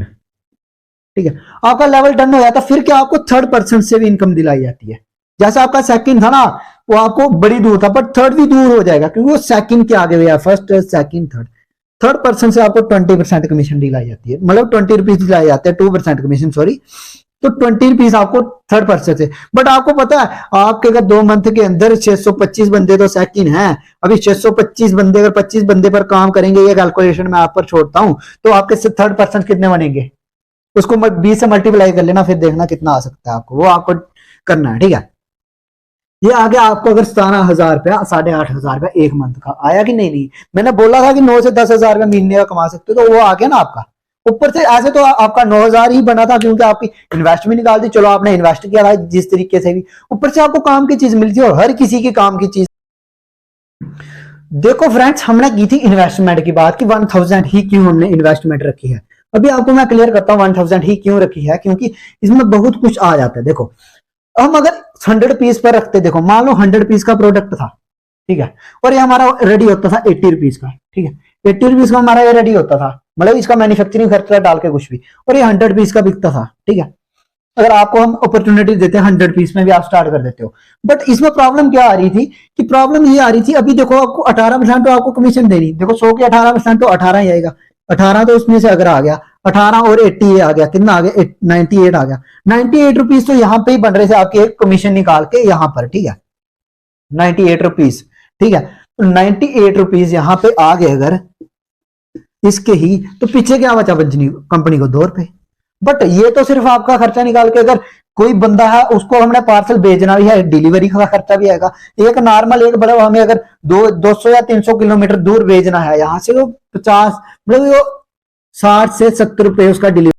Speaker 1: ठीक है। आपका लेवल डन हो जाता, फिर क्या आपको 3rd% से भी इनकम दिलाई जाती है। जैसे आपका सेकंड था ना, वो आपको बड़ी दूर था, बट थर्ड भी दूर हो जाएगा क्योंकि वो सेकंड के आगे हुआ, फर्स्ट सेकंड थर्ड। 3rd% से आपको 20% कमीशन दिलाई जाती है, मतलब 20 रुपीज दिलाए जाते हैं, 2% कमीशन, सॉरी। तो 20 रुपीज आपको 3rd% से। बट आपको पता है आपके अगर 2 मंथ के अंदर 625 बंदे तो सेकंड हैं, अभी 625 बंदे अगर 25 बंदे पर काम करेंगे, ये कैलकुलेशन मैं आप पर छोड़ता हूं, तो आपके 3rd% कितने बनेंगे, उसको 20 से मल्टीप्लाई कर लेना, फिर देखना कितना आ सकता है आपको, वो आपको करना है, ठीक है। ये आ गया आपको अगर 17,000 रुपया, 8,500 रुपया 1 मंथ का आया कि नहीं, मैंने बोला था कि 9 से 10,000 रुपया महीने का कमा सकते हो, तो वो आ गया ना आपका, ऊपर से ऐसे तो आपका 9,000 ही बना था क्योंकि आपकी इन्वेस्ट भी निकाल दी, चलो आपने इन्वेस्ट किया था जिस तरीके से भी, ऊपर से आपको काम की चीज मिलती है और हर किसी की काम की चीज। देखो फ्रेंड्स, हमने की थी इन्वेस्टमेंट की बात कि 1000 ही क्यों हमने इन्वेस्टमेंट रखी है। अभी आपको मैं क्लियर करता हूँ 1000 ही क्यों रखी है, क्योंकि इसमें बहुत कुछ आ जाता है। देखो हम अगर 100 पीस पर रखते, देखो मान लो 100 पीस का प्रोडक्ट था, ठीक है, और ये हमारा रेडी होता था 80 रुपीज का, ठीक है, 80 रुपीज का हमारा ये रेडी होता था, मतलब इसका मैन्युफैक्चरिंग खर्चा डाल के कुछ भी, और ये 100 पीस का बिकता था, ठीक है। अगर आपको हम अपॉर्चुनिटी देते हैं 100 पीस में भी आप स्टार्ट कर देते हो, बट इसमें प्रॉब्लम क्या आ रही थी कि प्रॉब्लम ये आ रही थी, अभी देखो आपको 18% तो आपको कमीशन देनी, देखो 100 के 18% तो 18 ही आएगा, 18 तो उसमें से अगर आ गया 18 और 80 आ गया, कितना आ गया 98 आ गया, 98 रुपीज तो यहाँ पे ही बन रहे थे आपके एक कमीशन निकाल के यहाँ पर, ठीक है, 98 रुपीज, ठीक है, तो 98 रुपीज यहाँ पे आ गए अगर इसके ही, तो पीछे क्या बचा कंपनी को 2 रुपए। बट ये तो सिर्फ आपका खर्चा निकाल के, अगर कोई बंदा है उसको हमने पार्सल भेजना भी है, डिलीवरी का खर्चा भी आएगा, एक नॉर्मल एक मतलब हमें अगर 200 या 300 किलोमीटर दूर भेजना है यहाँ से, वो 50 मतलब वो 60 से 70 रुपए उसका डिलीवरी।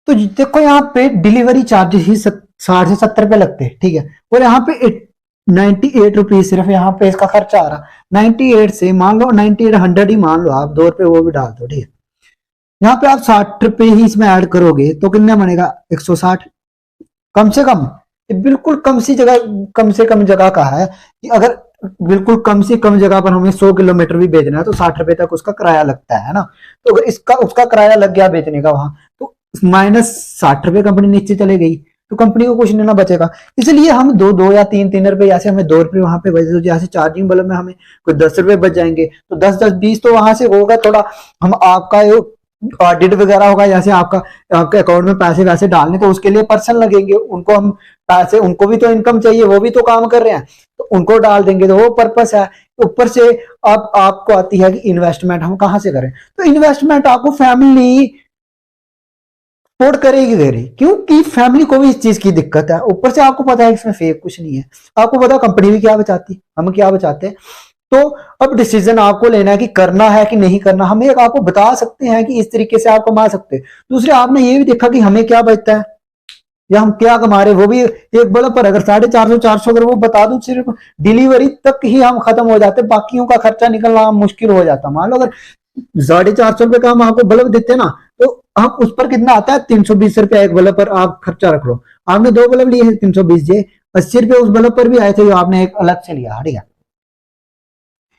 Speaker 1: तो देखो यहाँ पे डिलीवरी चार्जेस ही 60 से 70 रुपए लगते हैं, ठीक है, और यहाँ पे 98 रुपीज सिर्फ यहाँ पे इसका खर्चा आ रहा, 98 से मान लो 98 100 ही मान लो आप, 2 रुपए वो भी डाल दो, ठीक है, यहाँ पे आप 60 रुपए ही इसमें ऐड करोगे तो कितना बनेगा 160 कम से कम। बिल्कुल कम सी जगह, कम से कम जगह का है कि अगर बिल्कुल कम से कम जगह पर हमें 100 किलोमीटर भी भेजना है तो 60 रुपए तक उसका किराया लगता है ना, तो अगर इसका उसका किराया लग गया बेचने का वहां, तो माइनस 60 रुपए कंपनी नीचे चले गई, तो कंपनी को कुछ नहीं ना बचेगा। इसलिए हम दो या तीन रुपए, जैसे हमें 2 रुपए वहां पे बच, जैसे चार्जिंग बल्ब में हमें कोई 10 रुपए बच जाएंगे, तो 10-10-20 तो वहां से होगा थोड़ा, हम आपका ऑडिट वगैरह होगा, जैसे आपका आपके अकाउंट में पैसे वैसे डालने, तो उसके लिए पर्सन लगेंगे, उनको हम पैसे, उनको भी तो इनकम चाहिए, वो भी तो काम कर रहे हैं, तो उनको डाल देंगे, तो वो पर्पस है। ऊपर से अब आपको आती है कि इन्वेस्टमेंट हम कहां से करें, तो इन्वेस्टमेंट आपको फैमिली सपोर्ट करेगी करेगी, क्योंकि फैमिली को भी इस चीज की दिक्कत है, ऊपर से आपको पता है इसमें फेक कुछ नहीं है, आपको पता है कंपनी भी क्या बचाती, हम क्या बचाते हैं। तो अब डिसीजन आपको लेना है कि करना है कि नहीं करना, हम एक आपको बता सकते हैं कि इस तरीके से आप कमा सकते हैं, दूसरे आपने ये भी देखा कि हमें क्या बचता है या हम क्या कमा रहे, वो भी एक बल्ब पर अगर 450-400 अगर वो बता दूं, सिर्फ डिलीवरी तक ही हम खत्म हो जाते, बाकियों का खर्चा निकलना मुश्किल हो जाता। मान लो अगर 450 रुपए का हम आपको बल्ब देते ना, तो हम उस पर कितना आता है 320 रुपया एक बल्ब पर आप खर्चा रख लो, आपने 2 बल्ब लिए हैं 320 जे 80 रुपए उस बल्ब पर भी आए थे जो आपने एक अलग से लिया, ठीक है,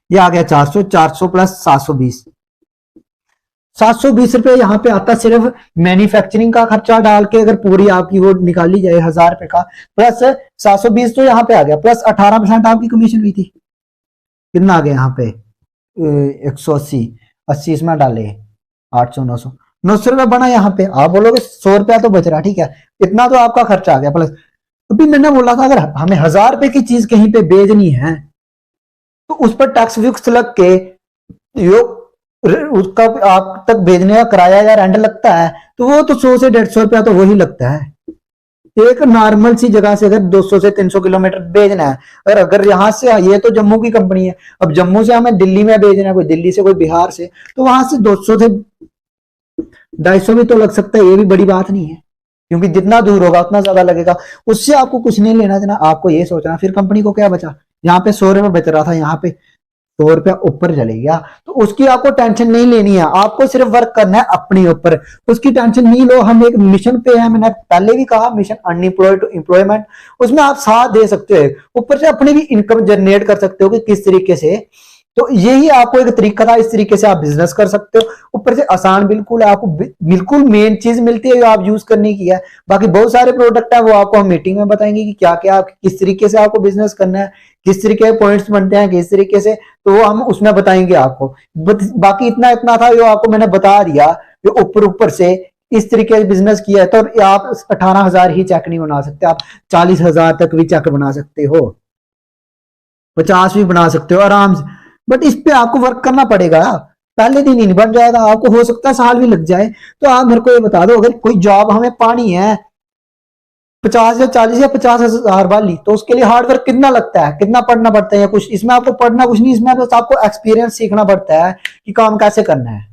Speaker 1: ये आ गया 400, 400 प्लस 720, 720 रुपए यहाँ पे आता सिर्फ मैन्युफैक्चरिंग का खर्चा डाल के, अगर पूरी आपकी वो निकाली जाए 1000 रुपए का, प्लस 720 तो यहाँ पे आ गया, प्लस 18% आपकी कमीशन हुई थी, कितना आ गया यहाँ पे 180, 80 इसमें डाले 800, 900 रुपया बना यहाँ पे, आप बोलोगे 100 रुपया तो बच रहा, ठीक है, इतना तो आपका खर्चा आ गया। प्लस अभी मैंने बोला था अगर हमें 1000 रुपए की चीज कहीं पे बेचनी है तो उस पर टैक्स विक्स लग के यो उसका आप तक भेजने का किराया या रेंट लगता है, तो वो तो 100 से 150 रुपया तो वही लगता है। एक नॉर्मल सी जगह से अगर 200 से 300 किलोमीटर भेजना है, और अगर यहाँ से, ये तो जम्मू की कंपनी है, अब जम्मू से हमें दिल्ली में भेजना है, कोई दिल्ली से कोई बिहार से, तो वहां से 200 से 250 भी तो लग सकता है, ये भी बड़ी बात नहीं है, क्योंकि जितना दूर होगा उतना ज्यादा लगेगा, उससे आपको कुछ नहीं लेना देना, आपको ये सोचना फिर कंपनी को क्या बचा, यहाँ पे 100 रुपये बच रहा था, यहाँ पे 100 रुपया ऊपर चले गया, तो उसकी आपको टेंशन नहीं लेनी है, आपको सिर्फ वर्क करना है अपने ऊपर, उसकी टेंशन नहीं लो। हम एक मिशन पे हैं, मैंने पहले भी कहा, मिशन अनएम्प्लॉयड टू एम्प्लॉयमेंट, उसमें आप साथ दे सकते हो, ऊपर से अपनी भी इनकम जनरेट कर सकते हो कि किस तरीके से, तो यही आपको एक तरीका था, इस तरीके से आप बिजनेस कर सकते हो। ऊपर से आसान बिल्कुल है, आपको बिल्कुल मेन चीज मिलती है जो आप यूज करने की है, बाकी बहुत सारे प्रोडक्ट है वो आपको हम मीटिंग में बताएंगे कि क्या क्या किस तरीके से आपको बिजनेस करना है, किस तरीके के पॉइंट्स बनते हैं, किस तरीके से, तो वो हम उसमें बताएंगे आपको। बाकी इतना इतना था जो आपको मैंने बता दिया, जो ऊपर ऊपर से इस तरीके से बिजनेस किया है, तो आप 18,000 ही चेक नहीं बना सकते, आप 40,000 तक भी चेक बना सकते हो, 50 भी बना सकते हो आराम से, बट इस पे आपको वर्क करना पड़ेगा, पहले दिन ही नहीं बन जाएगा, आपको हो सकता है साल भी लग जाए। तो आप मेरे को ये बता दो, अगर कोई जॉब हमें पानी है 50 या 40 या 50,000 वाली, तो उसके लिए हार्डवर्क कितना लगता है, कितना पढ़ना पड़ता है, या कुछ इसमें आपको पढ़ना कुछ नहीं, इसमें बस आपको एक्सपीरियंस सीखना पड़ता है कि काम कैसे करना है।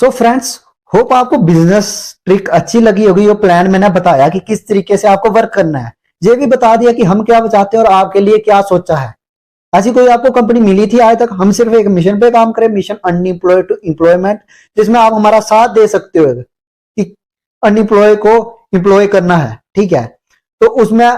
Speaker 1: सो फ्रेंड्स, होप आपको बिजनेस ट्रिक अच्छी लगी होगी। जो प्लान मैंने बताया कि किस तरीके से आपको वर्क करना है, ये भी बता दिया कि हम क्या चाहते हैं और आपके लिए क्या सोचा है। ऐसी कोई आपको कंपनी मिली थी आज तक? हम सिर्फ एक मिशन पे काम करें, मिशन अनएम्प्लॉयड टू एम्प्लॉयमेंट, जिसमें आप हमारा साथ दे सकते हो कि अनएम्प्लॉय को एम्प्लॉय करना है, ठीक है। तो उसमें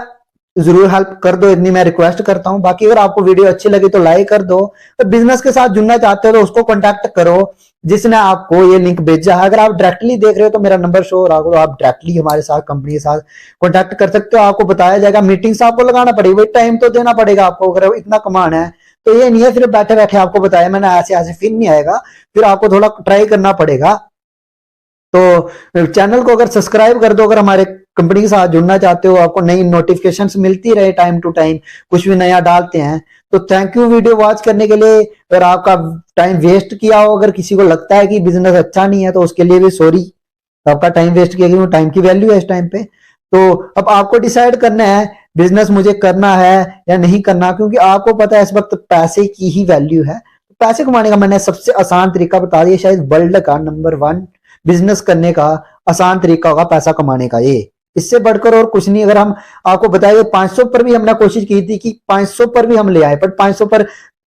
Speaker 1: जरूर हेल्प कर दो, इतनी मैं रिक्वेस्ट करता हूं। बाकी अगर आपको वीडियो अच्छी लगी तो लाइक कर दो। तो बिजनेस के साथ जुड़ना चाहते हो तो उसको कांटेक्ट करो जिसने आपको ये लिंक भेजा है। अगर आप डायरेक्टली देख रहे हो तो मेरा नंबर शो हो रहा होगा, तो आप डायरेक्टली हमारे साथ, कंपनी के साथ कांटेक्ट कर सकते हो। आपको बताया जाएगा, मीटिंग्स आपको लगाना पड़ेगी, भाई टाइम तो देना पड़ेगा आपको। अगर इतना कमाना है तो ये नहीं है सिर्फ बैठे बैठे आपको बताया मैंने ऐसे ऐसे, फिर नहीं आएगा, फिर आपको थोड़ा ट्राई करना पड़ेगा। तो चैनल को अगर सब्सक्राइब कर दो, अगर हमारे कंपनी के साथ जुड़ना चाहते हो, आपको नई नोटिफिकेशंस मिलती रहे टाइम टू टाइम, कुछ भी नया डालते हैं। तो थैंक यू वीडियो वॉच करने के लिए। अगर आपका टाइम वेस्ट किया हो, अगर किसी को लगता है कि बिजनेस अच्छा नहीं है तो उसके लिए भी सॉरी, आपका टाइम वेस्ट किया, क्योंकि टाइम की वैल्यू है इस टाइम पे। तो अब आपको डिसाइड करना है बिजनेस मुझे करना है या नहीं करना, क्योंकि आपको पता है इस वक्त पैसे की ही वैल्यू है। पैसे कमाने का मैंने सबसे आसान तरीका बता दिया, शायद वर्ल्ड का नंबर 1 बिजनेस करने का आसान तरीका होगा पैसा कमाने का, ये इससे बढ़कर और कुछ नहीं। अगर हम आपको बताएंगे 500 पर भी हमने कोशिश की थी कि 500 पर भी हम ले आए, बट 500 पर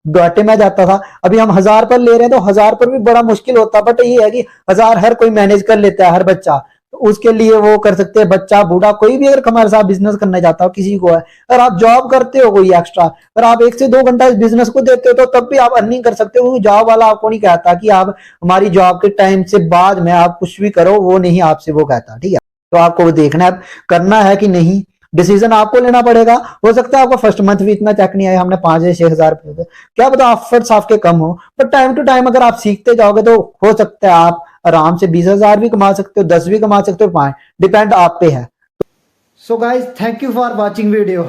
Speaker 1: घाटे में जाता था। अभी हम 1000 पर ले रहे हैं तो 1000 पर भी बड़ा मुश्किल होता, बट ये है कि 1000 हर कोई मैनेज कर लेता है, हर बच्चा। तो उसके लिए वो कर सकते हैं, बच्चा बूढ़ा कोई भी अगर हमारे साथ बिजनेस करना चाहता हो, किसी को है। अगर आप जॉब करते हो कोई एक्स्ट्रा, अगर आप 1 से 2 घंटा इस बिजनेस को देते हो तो तब भी आप अर्निंग कर सकते हो, क्योंकि जॉब वाला आपको नहीं कहता कि आप हमारी जॉब के टाइम से बाद में आप कुछ भी करो, वो नहीं आपसे वो कहता, ठीक है। तो आपको वो देखना है करना है कि नहीं, डिसीजन आपको लेना पड़ेगा। हो सकता है आपको फर्स्ट मंथ भी इतना चेक नहीं आया, हमने 5 या 6 हजार रुपए, क्या पता एफर्ट्स आपके कम हो, बट टाइम टू टाइम अगर आप सीखते जाओगे तो हो सकता है आप आराम से 20,000 भी कमा सकते हो, 10 भी कमा सकते हो, 5, डिपेंड आप पे है। So guys, thank you for watching video.